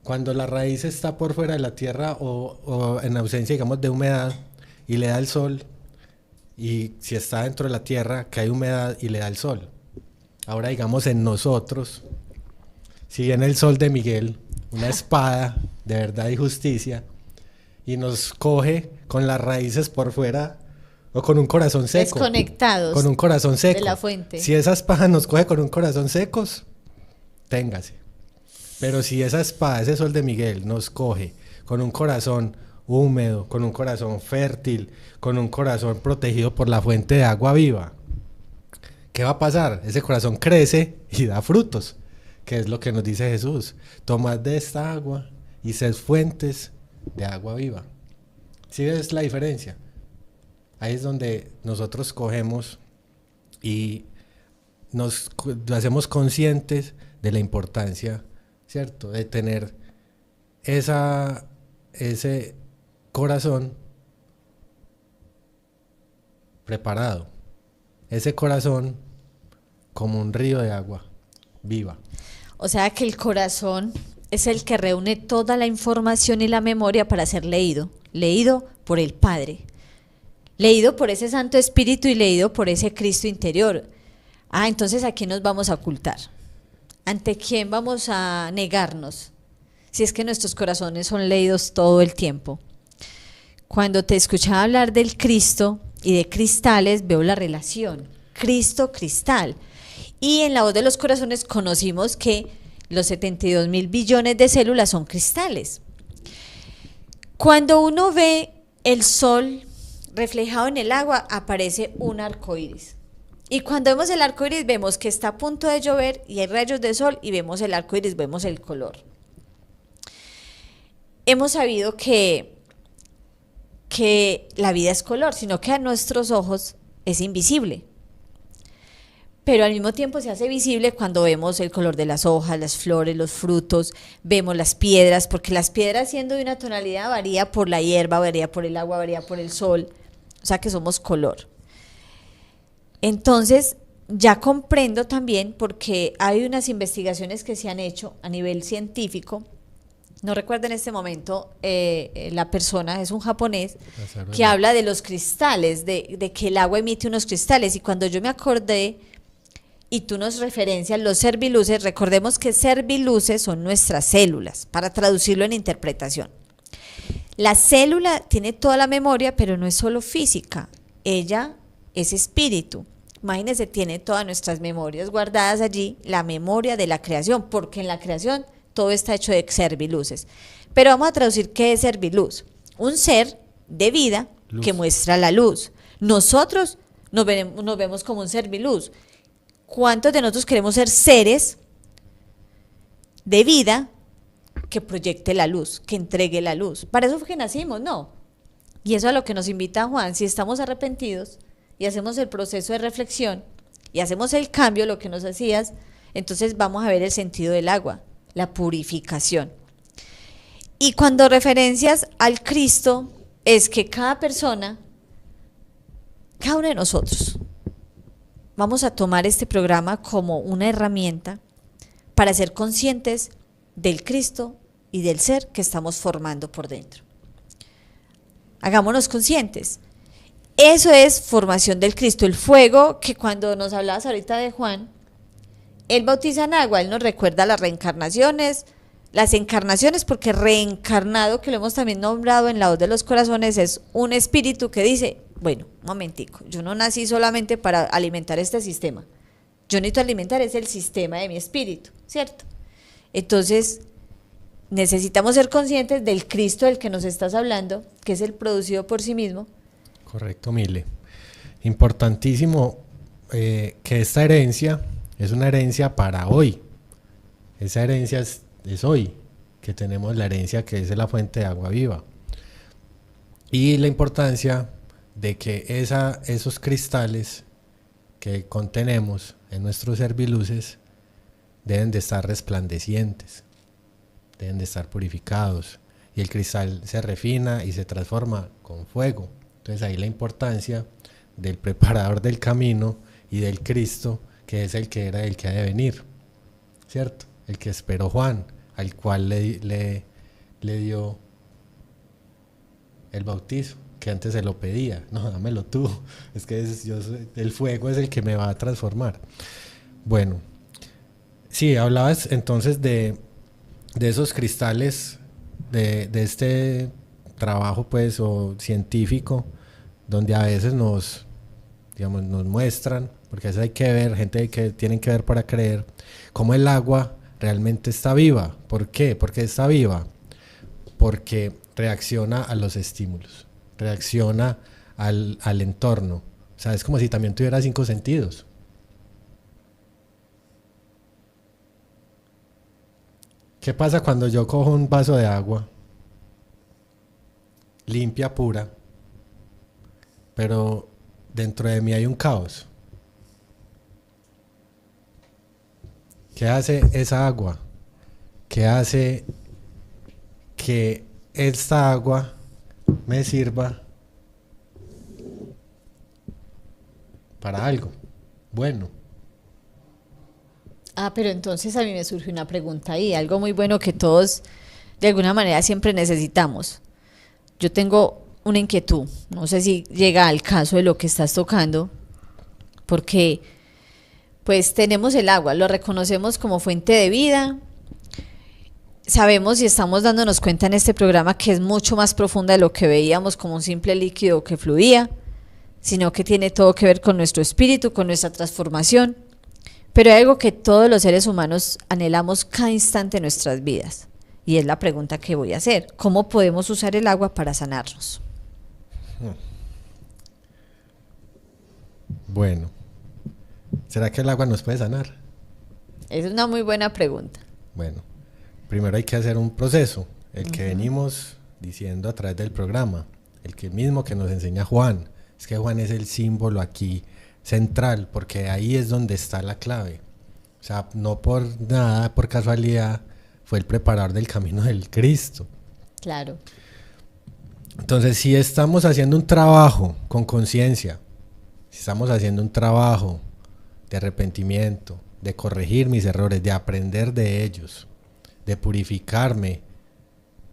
Cuando la raíz está por fuera de la tierra o en ausencia, digamos, de humedad, y le da el sol, y si está dentro de la tierra, que hay humedad y le da el sol. Ahora, digamos, en nosotros, si viene el sol de Miguel, una espada de verdad y justicia, y nos coge con las raíces por fuera o con un corazón seco. Desconectados. Con un corazón seco. De la fuente. Si esa espada nos coge con un corazón secos, téngase. Pero si esa espada, ese sol de Miguel, nos coge con un corazón húmedo, con un corazón fértil, con un corazón protegido por la fuente de agua viva, ¿qué va a pasar? Ese corazón crece y da frutos, que es lo que nos dice Jesús. Tomad de esta agua y sed fuentes de agua viva. ¿Sí ves la diferencia? Ahí es donde nosotros cogemos y nos hacemos conscientes de la importancia, ¿cierto? De tener ese corazón preparado, ese corazón como un río de agua viva. O sea que el corazón es el que reúne toda la información y la memoria para ser leído por el Padre, leído por ese Santo Espíritu y leído por ese Cristo interior. Entonces ¿a quién nos vamos a ocultar? ¿Ante quién vamos a negarnos? Si es que nuestros corazones son leídos todo el tiempo. Cuando te escuchaba hablar del Cristo y de cristales, veo la relación Cristo-cristal. Y en la voz de los corazones conocimos que los 72.000 billones de células son cristales. Cuando uno ve el sol reflejado en el agua, aparece un arco iris. Y cuando vemos el arco iris, vemos que está a punto de llover y hay rayos de sol, y vemos el arco iris, vemos el color. Hemos sabido que la vida es color, sino que a nuestros ojos es invisible. Pero al mismo tiempo se hace visible cuando vemos el color de las hojas, las flores, los frutos, vemos las piedras, porque las piedras, siendo de una tonalidad, varía por la hierba, varía por el agua, varía por el sol, o sea que somos color. Entonces, ya comprendo también porque hay unas investigaciones que se han hecho a nivel científico. No recuerdo en este momento la persona, es un japonés, que habla de los cristales, de que el agua emite unos cristales. Y cuando yo me acordé, y tú nos referencias los serviluces, recordemos que serviluces son nuestras células, para traducirlo en interpretación. La célula tiene toda la memoria, pero no es solo física, ella es espíritu. Imagínense, tiene todas nuestras memorias guardadas allí, la memoria de la creación, porque en la creación todo está hecho de serviluces. Pero vamos a traducir qué es serviluz. Un ser de vida luz, que muestra la luz. Nosotros nos vemos como un serviluz. ¿Cuántos de nosotros queremos ser seres de vida que proyecte la luz, que entregue la luz? Para eso fue que nacimos, ¿no? Y eso es a lo que nos invita Juan. Si estamos arrepentidos y hacemos el proceso de reflexión y hacemos el cambio, lo que nos hacías, entonces vamos a ver el sentido del agua, la purificación. Y cuando referencias al Cristo, es que cada persona, cada uno de nosotros, vamos a tomar este programa como una herramienta para ser conscientes del Cristo y del ser que estamos formando por dentro. Hagámonos conscientes. Eso es formación del Cristo, el fuego que cuando nos hablabas ahorita de Juan, él bautiza en agua, él nos recuerda las reencarnaciones, las encarnaciones, porque reencarnado, que lo hemos también nombrado en la voz de los corazones, es un espíritu que dice, bueno, un momentico, yo no nací solamente para alimentar este sistema, yo necesito alimentar es el sistema de mi espíritu, ¿cierto? Entonces, necesitamos ser conscientes del Cristo del que nos estás hablando, que es el producido por sí mismo. Correcto, Mile. Importantísimo que esta herencia es una herencia para hoy. Esa herencia es hoy, que tenemos la herencia que es la fuente de agua viva. Y la importancia de que esos cristales que contenemos en nuestros serviluces deben de estar resplandecientes, deben de estar purificados, y el cristal se refina y se transforma con fuego. Entonces ahí la importancia del preparador del camino y del Cristo, que es el que era el que ha de venir, ¿cierto? El que esperó Juan, al cual le dio el bautizo, que antes se lo pedía, no, dámelo tú, es que el fuego es el que me va a transformar. Bueno, sí, hablabas entonces de esos cristales, de este trabajo pues o científico, donde a veces nos muestran, porque a veces hay que ver, gente que tienen que ver para creer, cómo el agua realmente está viva. ¿Por qué? Porque está viva, porque reacciona a los estímulos, reacciona al entorno. O sea, es como si también tuviera 5 sentidos. ¿Qué pasa cuando yo cojo un vaso de agua limpia, pura, pero dentro de mí hay un caos? ¿Qué hace esa agua? ¿Qué hace que esta agua me sirva para algo bueno? Pero entonces a mí me surge una pregunta ahí, algo muy bueno que todos de alguna manera siempre necesitamos. Yo tengo una inquietud, no sé si llega al caso de lo que estás tocando, porque pues tenemos el agua, lo reconocemos como fuente de vida, sabemos y estamos dándonos cuenta en este programa que es mucho más profunda de lo que veíamos como un simple líquido que fluía, sino que tiene todo que ver con nuestro espíritu, con nuestra transformación. Pero hay algo que todos los seres humanos anhelamos cada instante de nuestras vidas, y es la pregunta que voy a hacer: ¿cómo podemos usar el agua para sanarnos? Bueno, ¿será que el agua nos puede sanar? Es una muy buena pregunta. Bueno, primero hay que hacer un proceso, el que venimos diciendo a través del programa, el que mismo que nos enseña Juan. Es que Juan es el símbolo aquí central, porque ahí es donde está la clave. O sea, no por nada, por casualidad, fue el preparador del camino del Cristo. Claro. Entonces, si estamos haciendo un trabajo con conciencia, si estamos haciendo un trabajo de arrepentimiento, de corregir mis errores, de aprender de ellos, de purificarme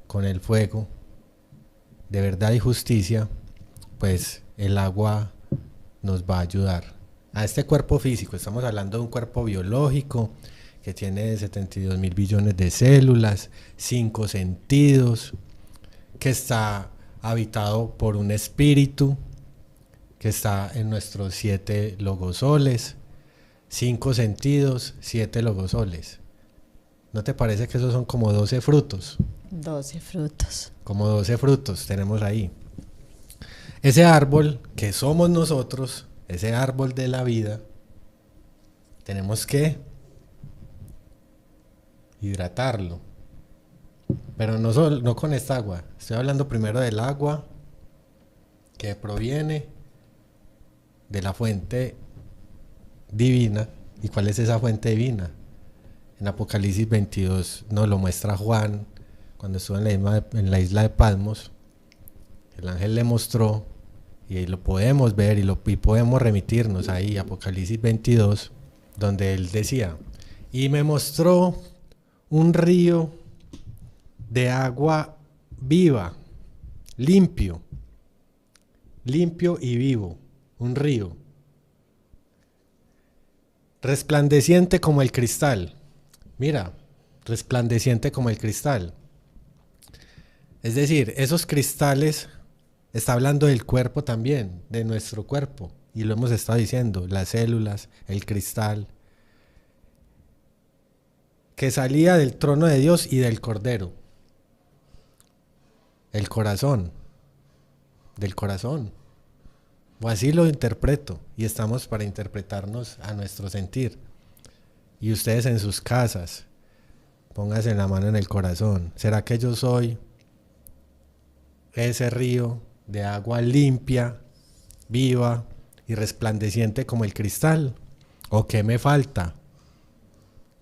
con el fuego de verdad y justicia, pues el agua nos va a ayudar. A este cuerpo físico, estamos hablando de un cuerpo biológico que tiene 72 mil billones de células, 5 sentidos, que está habitado por un espíritu, que está en nuestros 7 logosoles, 5 sentidos, 7 logosoles. ¿No te parece que esos son como 12 frutos? 12 frutos. Como 12 frutos tenemos ahí. Ese árbol que somos nosotros, ese árbol de la vida, tenemos que hidratarlo. Pero no con esta agua. Estoy hablando primero del agua que proviene de la fuente divina. ¿Y cuál es esa fuente divina? En Apocalipsis 22 nos lo muestra Juan cuando estuvo en la isla de Patmos. El ángel le mostró, y lo podemos ver y podemos remitirnos ahí, Apocalipsis 22, donde él decía: y me mostró un río de agua viva, limpio y vivo, un río resplandeciente como el cristal. Mira, resplandeciente como el cristal. Es decir, esos cristales, está hablando del cuerpo también, de nuestro cuerpo, y lo hemos estado diciendo, las células, el cristal, que salía del trono de Dios y del Cordero. El corazón, del corazón. O así lo interpreto, y estamos para interpretarnos a nuestro sentir. Y ustedes en sus casas, pónganse la mano en el corazón. ¿Será que yo soy ese río de agua limpia, viva y resplandeciente como el cristal? ¿O qué me falta?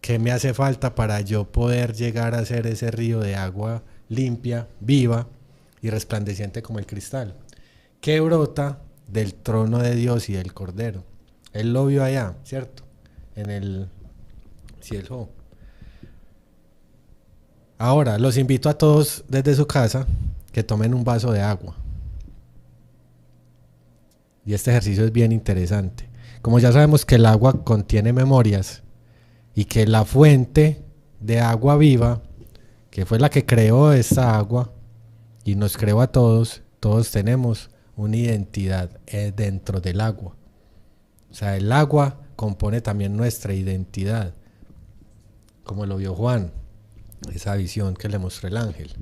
¿Qué me hace falta para yo poder llegar a ser ese río de agua limpia, viva y resplandeciente como el cristal? ¿Qué brota del trono de Dios y del Cordero? Él lo vio allá, ¿cierto? En el cielo. Ahora, los invito a todos desde su casa que tomen un vaso de agua. Y este ejercicio es bien interesante. Como ya sabemos que el agua contiene memorias y que la fuente de agua viva, que fue la que creó esta agua y nos creó a todos, todos tenemos una identidad dentro del agua. O sea, el agua compone también nuestra identidad, como lo vio Juan, esa visión que le mostró el ángel.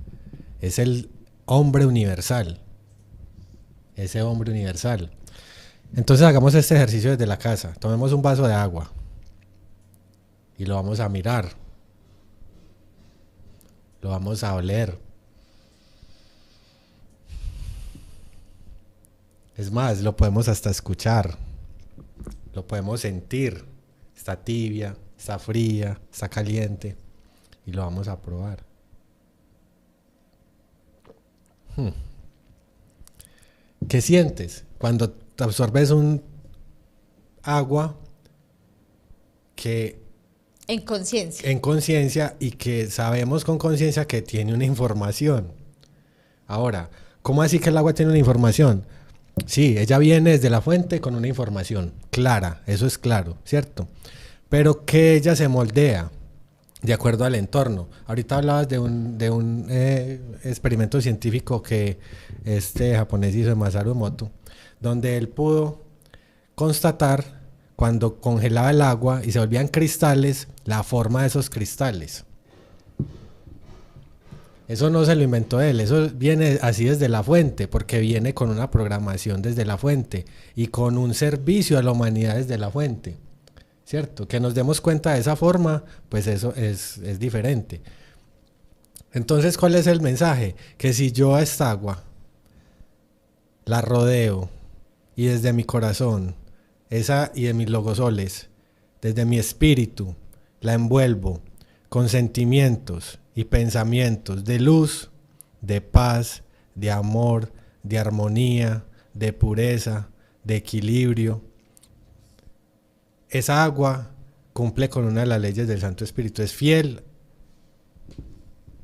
Es el hombre universal, ese hombre universal. Entonces hagamos este ejercicio desde la casa. Tomemos un vaso de agua y lo vamos a mirar, lo vamos a oler. Es más, lo podemos hasta escuchar, lo podemos sentir. Está tibia, está fría, está caliente, y lo vamos a probar. ¿Qué sientes cuando te absorbes un agua que En conciencia. en conciencia y que sabemos con conciencia que tiene una información? Ahora, ¿cómo así que el agua tiene una información? Sí, ella viene desde la fuente con una información clara, eso es claro, ¿cierto? Pero que ella se moldea de acuerdo al entorno. Ahorita hablabas de un experimento científico que este japonés hizo, de Masaru Emoto, donde él pudo constatar cuando congelaba el agua y se volvían cristales, la forma de esos cristales. Eso no se lo inventó él, eso viene así desde la fuente, porque viene con una programación desde la fuente y con un servicio a la humanidad desde la fuente, ¿cierto? Que nos demos cuenta de esa forma, pues eso es diferente. Entonces, ¿cuál es el mensaje? Que si yo a esta agua la rodeo y desde mi corazón, y de mis logosoles, desde mi espíritu, la envuelvo con sentimientos y pensamientos de luz, de paz, de amor, de armonía, de pureza, de equilibrio. Esa agua cumple con una de las leyes del Santo Espíritu, es fiel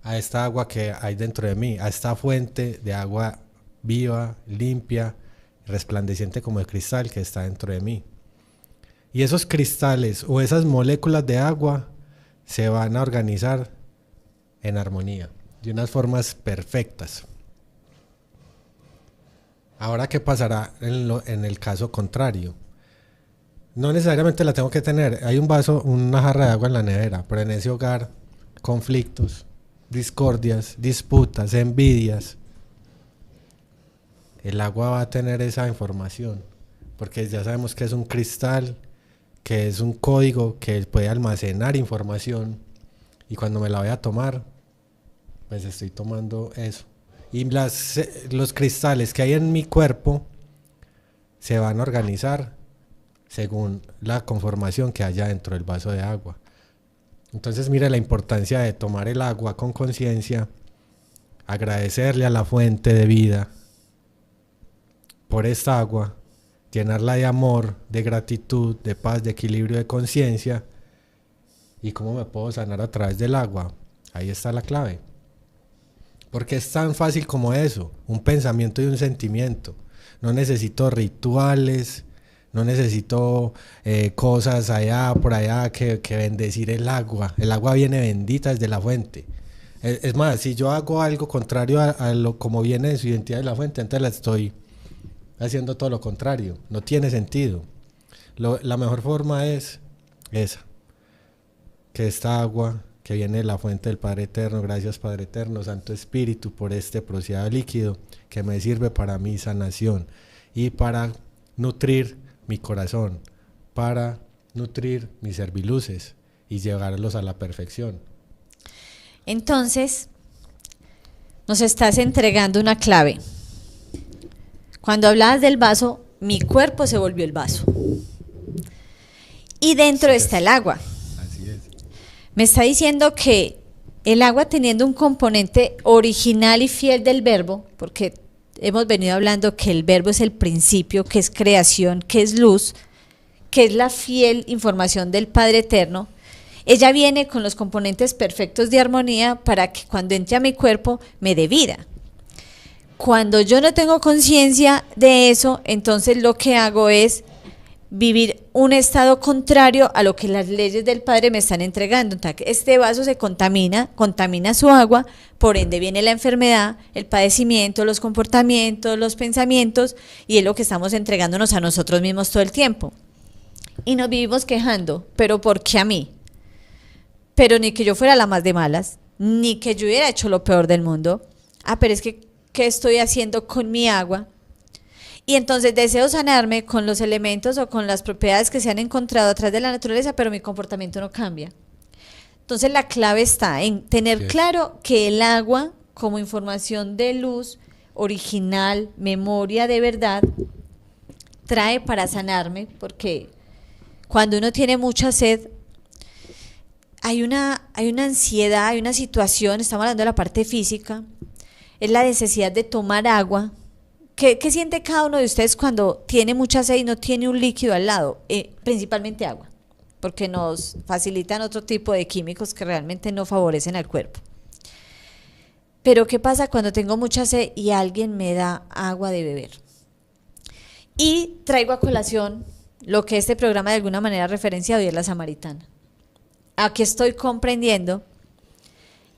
a esta agua que hay dentro de mí, a esta fuente de agua viva, limpia, resplandeciente como el cristal que está dentro de mí. Y esos cristales o esas moléculas de agua se van a organizar en armonía, de unas formas perfectas. Ahora, ¿qué pasará en el caso contrario? No necesariamente la tengo que tener. Hay un vaso, una jarra de agua en la nevera, pero en ese hogar, conflictos, discordias, disputas, envidias. El agua va a tener esa información, porque ya sabemos que es un cristal, que es un código que puede almacenar información, y cuando me la voy a tomar, pues estoy tomando eso. Y los cristales que hay en mi cuerpo se van a organizar según la conformación que haya dentro del vaso de agua. Entonces mire la importancia de tomar el agua con conciencia, agradecerle a la fuente de vida por esta agua, llenarla de amor, de gratitud, de paz, de equilibrio, de conciencia. ¿Y cómo me puedo sanar a través del agua? Ahí está la clave. Porque es tan fácil como eso, un pensamiento y un sentimiento. No necesito rituales, no necesito cosas allá, por allá, que bendecir el agua. El agua viene bendita desde la fuente. Es más, si yo hago algo contrario a lo como viene de su identidad de la fuente, entonces la estoy haciendo todo lo contrario. No tiene sentido. La mejor forma es esa, que esta agua que viene de la fuente del Padre Eterno, gracias Padre Eterno, Santo Espíritu, por este preciado líquido que me sirve para mi sanación y para nutrir mi corazón, para nutrir mis serviluces y llevarlos a la perfección. Entonces, nos estás entregando una clave. Cuando hablabas del vaso, mi cuerpo se volvió el vaso. Y dentro está el agua. Así es. Me está diciendo que el agua, teniendo un componente original y fiel del verbo, porque hemos venido hablando que el verbo es el principio, que es creación, que es luz, que es la fiel información del Padre Eterno, ella viene con los componentes perfectos de armonía para que cuando entre a mi cuerpo me dé vida. Cuando yo no tengo conciencia de eso, entonces lo que hago es vivir un estado contrario a lo que las leyes del Padre me están entregando. Entonces, este vaso se contamina su agua, por ende viene la enfermedad, el padecimiento, los comportamientos, los pensamientos, y es lo que estamos entregándonos a nosotros mismos todo el tiempo. Y nos vivimos quejando, pero ¿por qué a mí? Pero ni que yo fuera la más de malas, ni que yo hubiera hecho lo peor del mundo. Pero es que, ¿qué estoy haciendo con mi agua? Y entonces deseo sanarme con los elementos o con las propiedades que se han encontrado atrás de la naturaleza, pero mi comportamiento no cambia. Entonces la clave está en tener claro que el agua, como información de luz, original, memoria de verdad, trae para sanarme, porque cuando uno tiene mucha sed, hay una ansiedad, hay una situación, estamos hablando de la parte física, es la necesidad de tomar agua. ¿Qué siente cada uno de ustedes cuando tiene mucha sed y no tiene un líquido al lado? Principalmente agua, porque nos facilitan otro tipo de químicos que realmente no favorecen al cuerpo. Pero ¿qué pasa cuando tengo mucha sed y alguien me da agua de beber? Y traigo a colación lo que este programa de alguna manera ha referenciado, y es la samaritana. Aquí estoy comprendiendo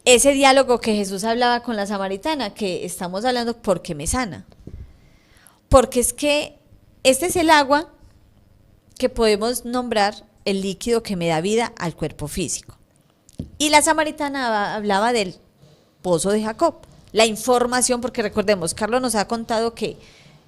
ese diálogo que Jesús hablaba con la samaritana, que estamos hablando porque me sana. Porque es que este es el agua que podemos nombrar el líquido que me da vida al cuerpo físico. Y la samaritana hablaba del pozo de Jacob, la información, porque recordemos, Carlos nos ha contado que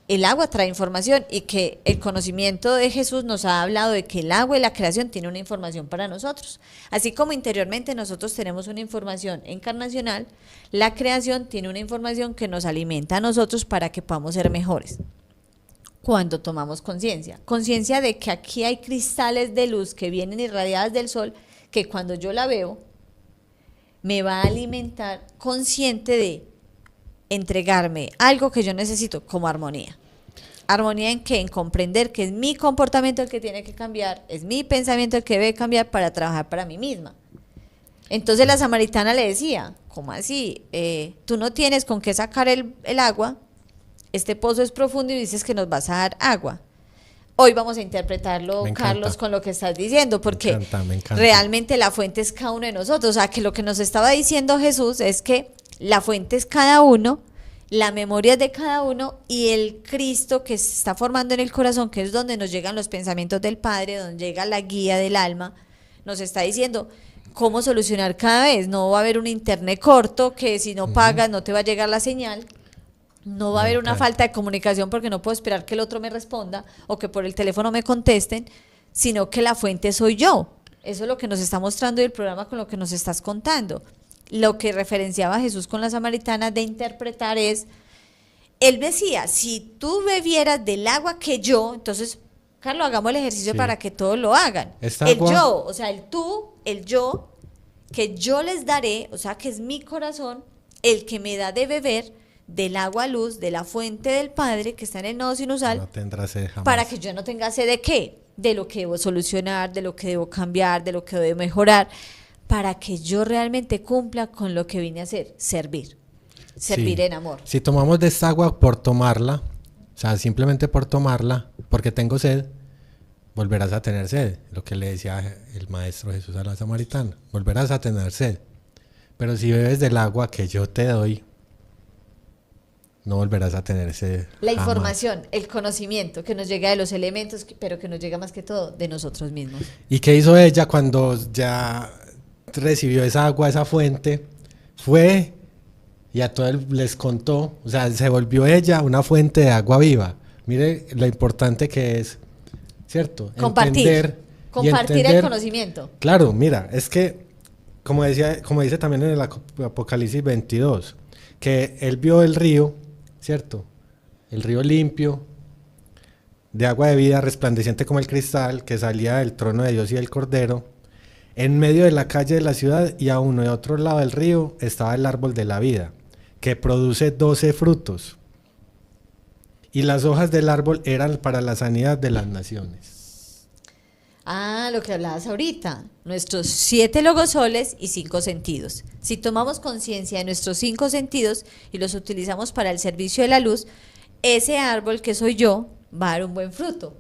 el agua trae información y que el conocimiento de Jesús nos ha hablado de que el agua y la creación tiene una información para nosotros. Así como interiormente nosotros tenemos una información encarnacional, la creación tiene una información que nos alimenta a nosotros para que podamos ser mejores. Cuando tomamos conciencia de que aquí hay cristales de luz que vienen irradiadas del sol, que cuando yo la veo, me va a alimentar consciente de entregarme algo que yo necesito como armonía. Armonía en qué? En comprender que es mi comportamiento el que tiene que cambiar, es mi pensamiento el que debe cambiar para trabajar para mí misma. Entonces la samaritana le decía, ¿cómo así? Tú no tienes con qué sacar el agua, este pozo es profundo y dices que nos vas a dar agua. Hoy vamos a interpretarlo, Carlos, con lo que estás diciendo, porque me encanta. realmente la fuente es cada uno de nosotros. O sea, que lo que nos estaba diciendo Jesús es que la fuente es cada uno, la memoria es de cada uno y el Cristo que se está formando en el corazón, que es donde nos llegan los pensamientos del Padre, donde llega la guía del alma, nos está diciendo cómo solucionar cada vez. No va a haber un internet corto que si no pagas no te va a llegar la señal. No va a haber una falta de comunicación porque no puedo esperar que el otro me responda o que por el teléfono me contesten, sino que la fuente soy yo. Eso es lo que nos está mostrando el programa con lo que nos estás contando. Lo que referenciaba Jesús con la samaritana de interpretar es, él decía, si tú bebieras del agua que yo, entonces, Carlos, hagamos el ejercicio para que todos lo hagan. El yo, o sea, el tú, el yo, que yo les daré, o sea, que es mi corazón, el que me da de beber del agua luz, de la fuente del Padre que está en el nodo sinusal, no tendrá sed jamás. Para que yo no tenga sed de qué, de lo que debo solucionar, de lo que debo cambiar, de lo que debo mejorar, para que yo realmente cumpla con lo que vine a hacer, servir en amor. Si tomamos de esta agua por tomarla, o sea, simplemente por tomarla, porque tengo sed, volverás a tener sed, lo que le decía el Maestro Jesús a la samaritana, volverás a tener sed, pero si bebes del agua que yo te doy, no volverás a tener sed. La información, el conocimiento que nos llega de los elementos, pero que nos llega más que todo de nosotros mismos. ¿Y qué hizo ella cuando ya recibió esa agua, esa fuente? Fue y a todos les contó, o sea, se volvió ella una fuente de agua viva. Mire lo importante que es, ¿cierto? Compartir el conocimiento. Claro, mira, es que, como dice también en el Apocalipsis 22, que él vio el río, ¿cierto? El río limpio, de agua de vida, resplandeciente como el cristal, que salía del trono de Dios y del Cordero. En medio de la calle de la ciudad y a uno y a otro lado del río estaba el árbol de la vida, que produce 12 frutos. Y las hojas del árbol eran para la sanidad de las naciones. Lo que hablabas ahorita, nuestros 7 logosoles y 5 sentidos. Si tomamos conciencia de nuestros 5 sentidos y los utilizamos para el servicio de la luz, ese árbol que soy yo va a dar un buen fruto.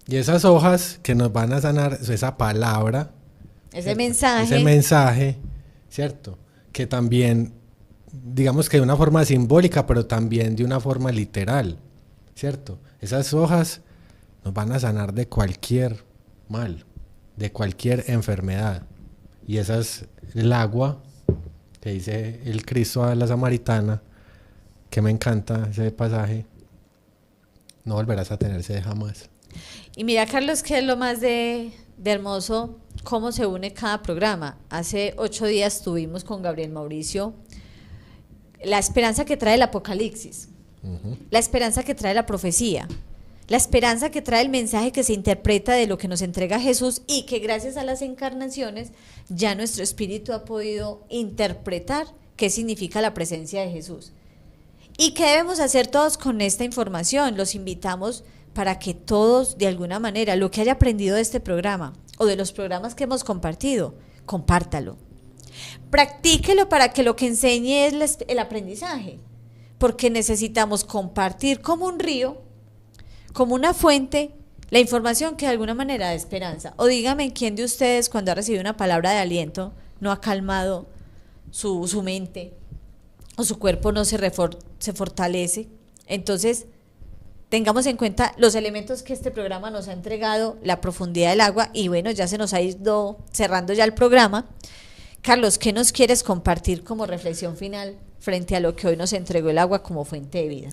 Y esas hojas que nos van a sanar, esa palabra, ese mensaje, ¿cierto? Que también, digamos que de una forma simbólica, pero también de una forma literal, ¿cierto? Esas hojas nos van a sanar de cualquier mal, de cualquier enfermedad. Y esa es el agua que dice el Cristo a la samaritana, que me encanta ese pasaje. No volverás a tener sed jamás. Y mira, Carlos, que es lo más de hermoso, cómo se une cada programa. Hace 8 días estuvimos con Gabriel Mauricio, la esperanza que trae el Apocalipsis, la esperanza que trae la profecía, la esperanza que trae el mensaje que se interpreta de lo que nos entrega Jesús y que gracias a las encarnaciones ya nuestro espíritu ha podido interpretar qué significa la presencia de Jesús. ¿Y qué debemos hacer todos con esta información? Los invitamos para que todos, de alguna manera, lo que haya aprendido de este programa o de los programas que hemos compartido, compártalo. Practíquelo para que lo que enseñe es el aprendizaje, porque necesitamos compartir como un río, como una fuente, la información que de alguna manera da esperanza. O dígame, ¿quién de ustedes cuando ha recibido una palabra de aliento no ha calmado su mente o su cuerpo no se fortalece? Entonces, tengamos en cuenta los elementos que este programa nos ha entregado, la profundidad del agua, y bueno, ya se nos ha ido cerrando ya el programa. Carlos, ¿qué nos quieres compartir como reflexión final frente a lo que hoy nos entregó el agua como fuente de vida?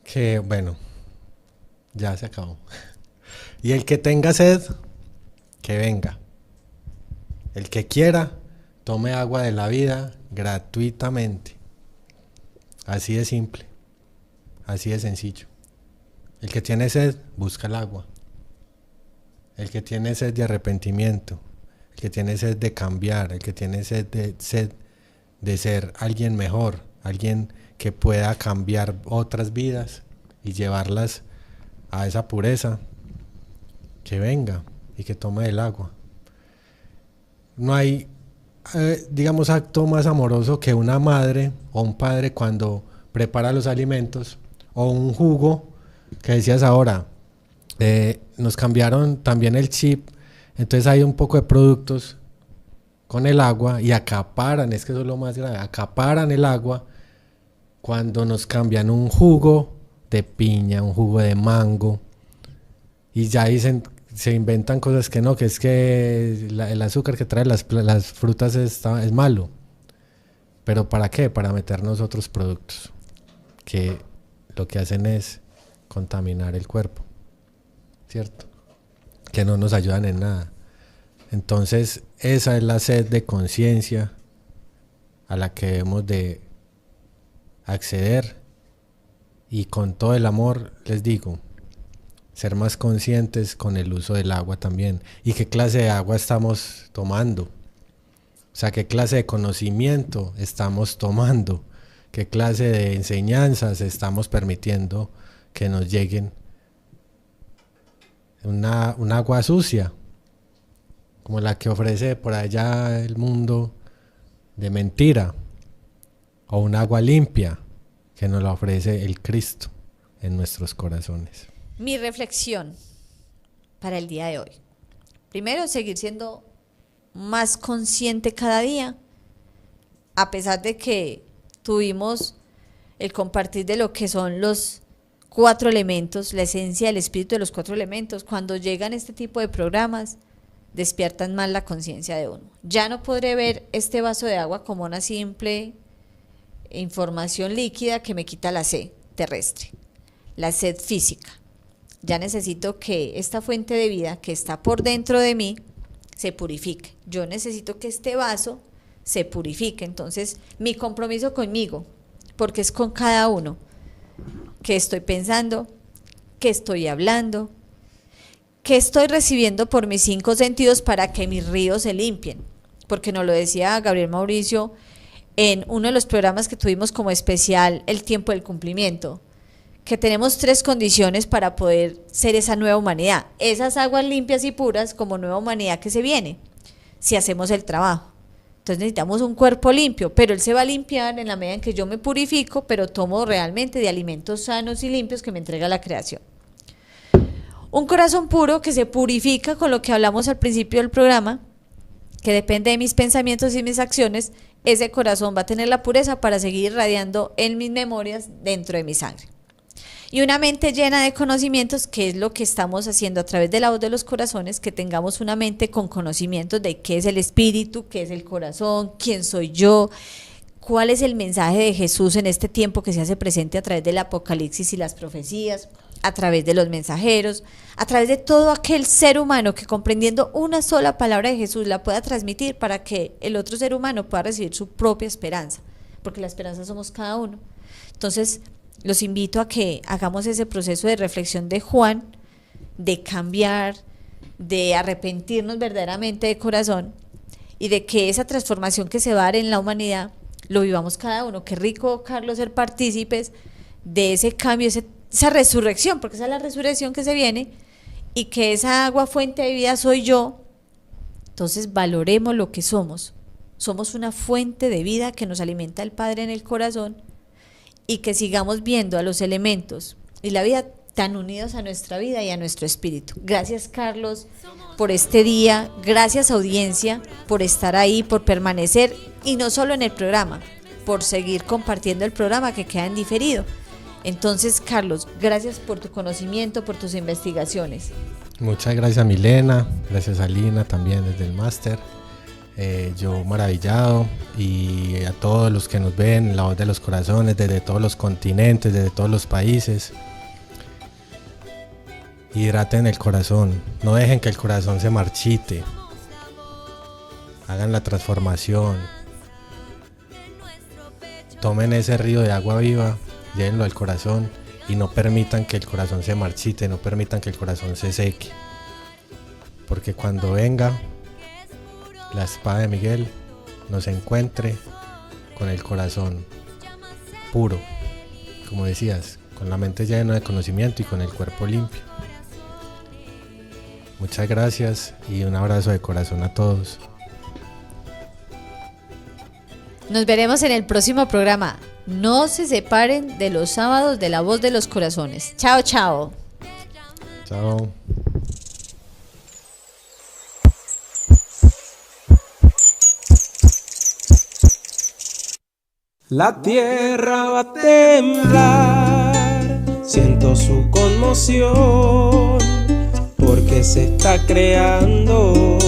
Que bueno, ya se acabó. Y el que tenga sed, que venga. El que quiera, tome agua de la vida gratuitamente. Así de simple. Así de sencillo. El que tiene sed, busca el agua. El que tiene sed de arrepentimiento, el que tiene sed de cambiar, el que tiene sed de ser alguien mejor, alguien que pueda cambiar otras vidas, y llevarlas a esa pureza, que venga y que tome el agua. No hay, digamos, acto más amoroso que una madre o un padre cuando prepara los alimentos, o un jugo, que decías ahora, nos cambiaron también el chip, entonces hay un poco de productos con el agua y acaparan, es que eso es lo más grave, acaparan el agua cuando nos cambian un jugo de piña, un jugo de mango, y ya dicen, se inventan cosas que no, que es que el azúcar que trae las frutas es malo. ¿Pero para qué? Para meternos otros productos que lo que hacen es contaminar el cuerpo, ¿cierto? Que no nos ayudan en nada. Entonces, esa es la sed de conciencia a la que debemos de acceder, y con todo el amor les digo, ser más conscientes con el uso del agua también, y qué clase de agua estamos tomando, o sea, qué clase de conocimiento estamos tomando, qué clase de enseñanzas estamos permitiendo que nos lleguen. Un agua sucia, como la que ofrece por allá el mundo de mentira, o un agua limpia que nos la ofrece el Cristo en nuestros corazones. Mi reflexión para el día de hoy. Primero, seguir siendo más consciente cada día, a pesar de que tuvimos el compartir de lo que son los 4 elementos, la esencia del espíritu de los 4 elementos. Cuando llegan este tipo de programas, despiertan más la conciencia de uno. Ya no podré ver este vaso de agua como una simple información líquida que me quita la sed terrestre, la sed física. Ya necesito que esta fuente de vida que está por dentro de mí se purifique. Yo necesito que este vaso se purifique. Entonces, mi compromiso conmigo, porque es con cada uno, qué estoy pensando, qué estoy hablando, qué estoy recibiendo por mis 5 sentidos para que mis ríos se limpien. Porque nos lo decía Gabriel Mauricio en uno de los programas que tuvimos como especial, el tiempo del cumplimiento, que tenemos 3 condiciones para poder ser esa nueva humanidad, esas aguas limpias y puras como nueva humanidad que se viene, si hacemos el trabajo. Entonces necesitamos un cuerpo limpio, pero él se va a limpiar en la medida en que yo me purifico, pero tomo realmente de alimentos sanos y limpios que me entrega la creación. Un corazón puro que se purifica con lo que hablamos al principio del programa, que depende de mis pensamientos y mis acciones. Ese corazón va a tener la pureza para seguir irradiando en mis memorias dentro de mi sangre. Y una mente llena de conocimientos, que es lo que estamos haciendo a través de la voz de los corazones, que tengamos una mente con conocimientos de qué es el espíritu, qué es el corazón, quién soy yo, cuál es el mensaje de Jesús en este tiempo que se hace presente a través del Apocalipsis y las profecías, a través de los mensajeros, a través de todo aquel ser humano que comprendiendo una sola palabra de Jesús la pueda transmitir para que el otro ser humano pueda recibir su propia esperanza, porque la esperanza somos cada uno. Entonces, los invito a que hagamos ese proceso de reflexión de Juan, de cambiar, de arrepentirnos verdaderamente de corazón y de que esa transformación que se va a dar en la humanidad lo vivamos cada uno. Qué rico, Carlos, ser partícipes de ese cambio, esa resurrección, porque esa es la resurrección que se viene, y que esa agua fuente de vida soy yo. Entonces valoremos lo que somos. Somos una fuente de vida que nos alimenta el Padre en el corazón, y que sigamos viendo a los elementos y la vida tan unidos a nuestra vida y a nuestro espíritu. Gracias, Carlos, por este día. Gracias, audiencia, por estar ahí, por permanecer, y no solo en el programa, por seguir compartiendo el programa que queda en diferido. Entonces, Carlos, gracias por tu conocimiento, por tus investigaciones. Muchas gracias a Milena, gracias a Lina también desde el máster. Yo maravillado, y a todos los que nos ven, la voz de los corazones, desde todos los continentes, desde todos los países. Hidraten el corazón, no dejen que el corazón se marchite. Hagan la transformación. Tomen ese río de agua viva, llévenlo al corazón y no permitan que el corazón se marchite, no permitan que el corazón se seque. Porque cuando venga la espada de Miguel, nos encuentre con el corazón puro, como decías, con la mente llena de conocimiento y con el cuerpo limpio. Muchas gracias y un abrazo de corazón a todos. Nos veremos en el próximo programa. No se separen de los sábados de La Voz de los Corazones. Chao, chao. Chao. La tierra va a temblar, siento su conmoción, porque se está creando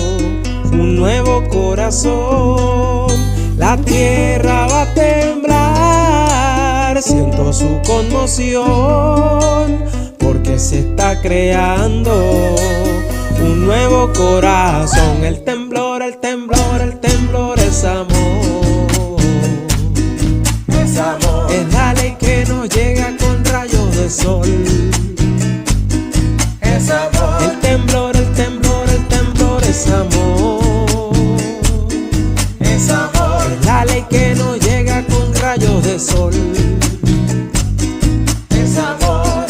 un nuevo corazón. La tierra va a temblar, siento su conmoción, porque se está creando un nuevo corazón. El temblor, el temblor, el temblor es amor. Es la ley que nos llega con rayos de sol. Es amor. El temblor, el temblor, el temblor es amor. Es amor. Es la ley que nos llega con rayos de sol. Es amor.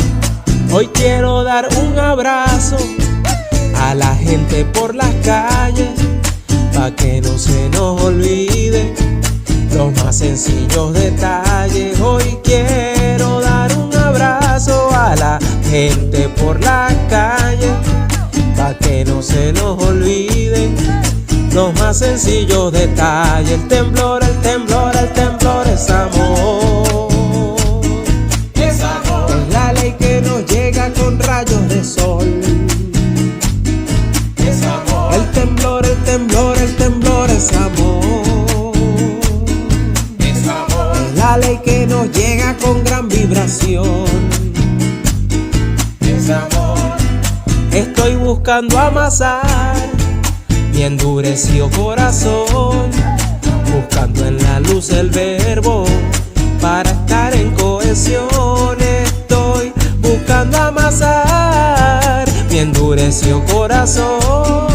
Hoy quiero dar un abrazo a la gente por las calles, pa' que no se nos olvide los más sencillos detalles. Hoy quiero dar un abrazo a la gente por la calle, pa' que no se nos olviden los más sencillos detalles. El temblor, el temblor, el temblor es amor. Es amor. Es la ley que nos llega con rayos de sol. Es amor. El temblor, el temblor, el temblor es amor. La ley que nos llega con gran vibración. Es amor. Estoy buscando amasar mi endurecido corazón, buscando en la luz el verbo para estar en cohesión. Estoy buscando amasar mi endurecido corazón,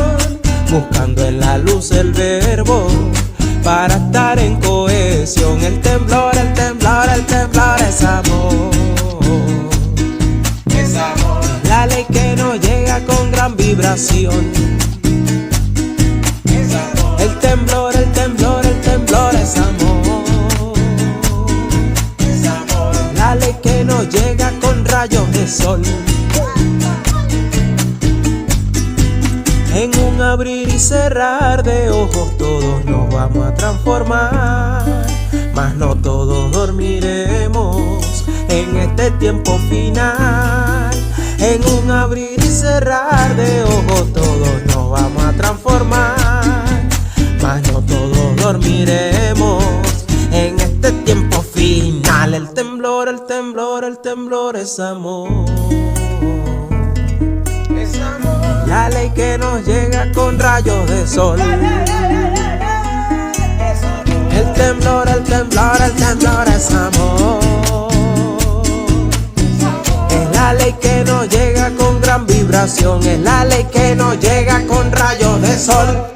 buscando en la luz el verbo para estar en cohesión. El temblor, el temblor, el temblor es amor. Es amor. La ley que nos llega con gran vibración. Es amor. El temblor, el temblor, el temblor es amor. Es amor. La ley que nos llega con rayos de sol. En un abrir y cerrar de ojos todos nos vamos a transformar, mas no todos dormiremos en este tiempo final. En un abrir y cerrar de ojos todos nos vamos a transformar, mas no todos dormiremos en este tiempo final. El temblor, el temblor, el temblor es amor. Es amor. La ley que nos llega con rayos de sol. El temblor, el temblor, el temblor es amor. Es la ley que nos llega con gran vibración. Es la ley que nos llega con rayos de sol.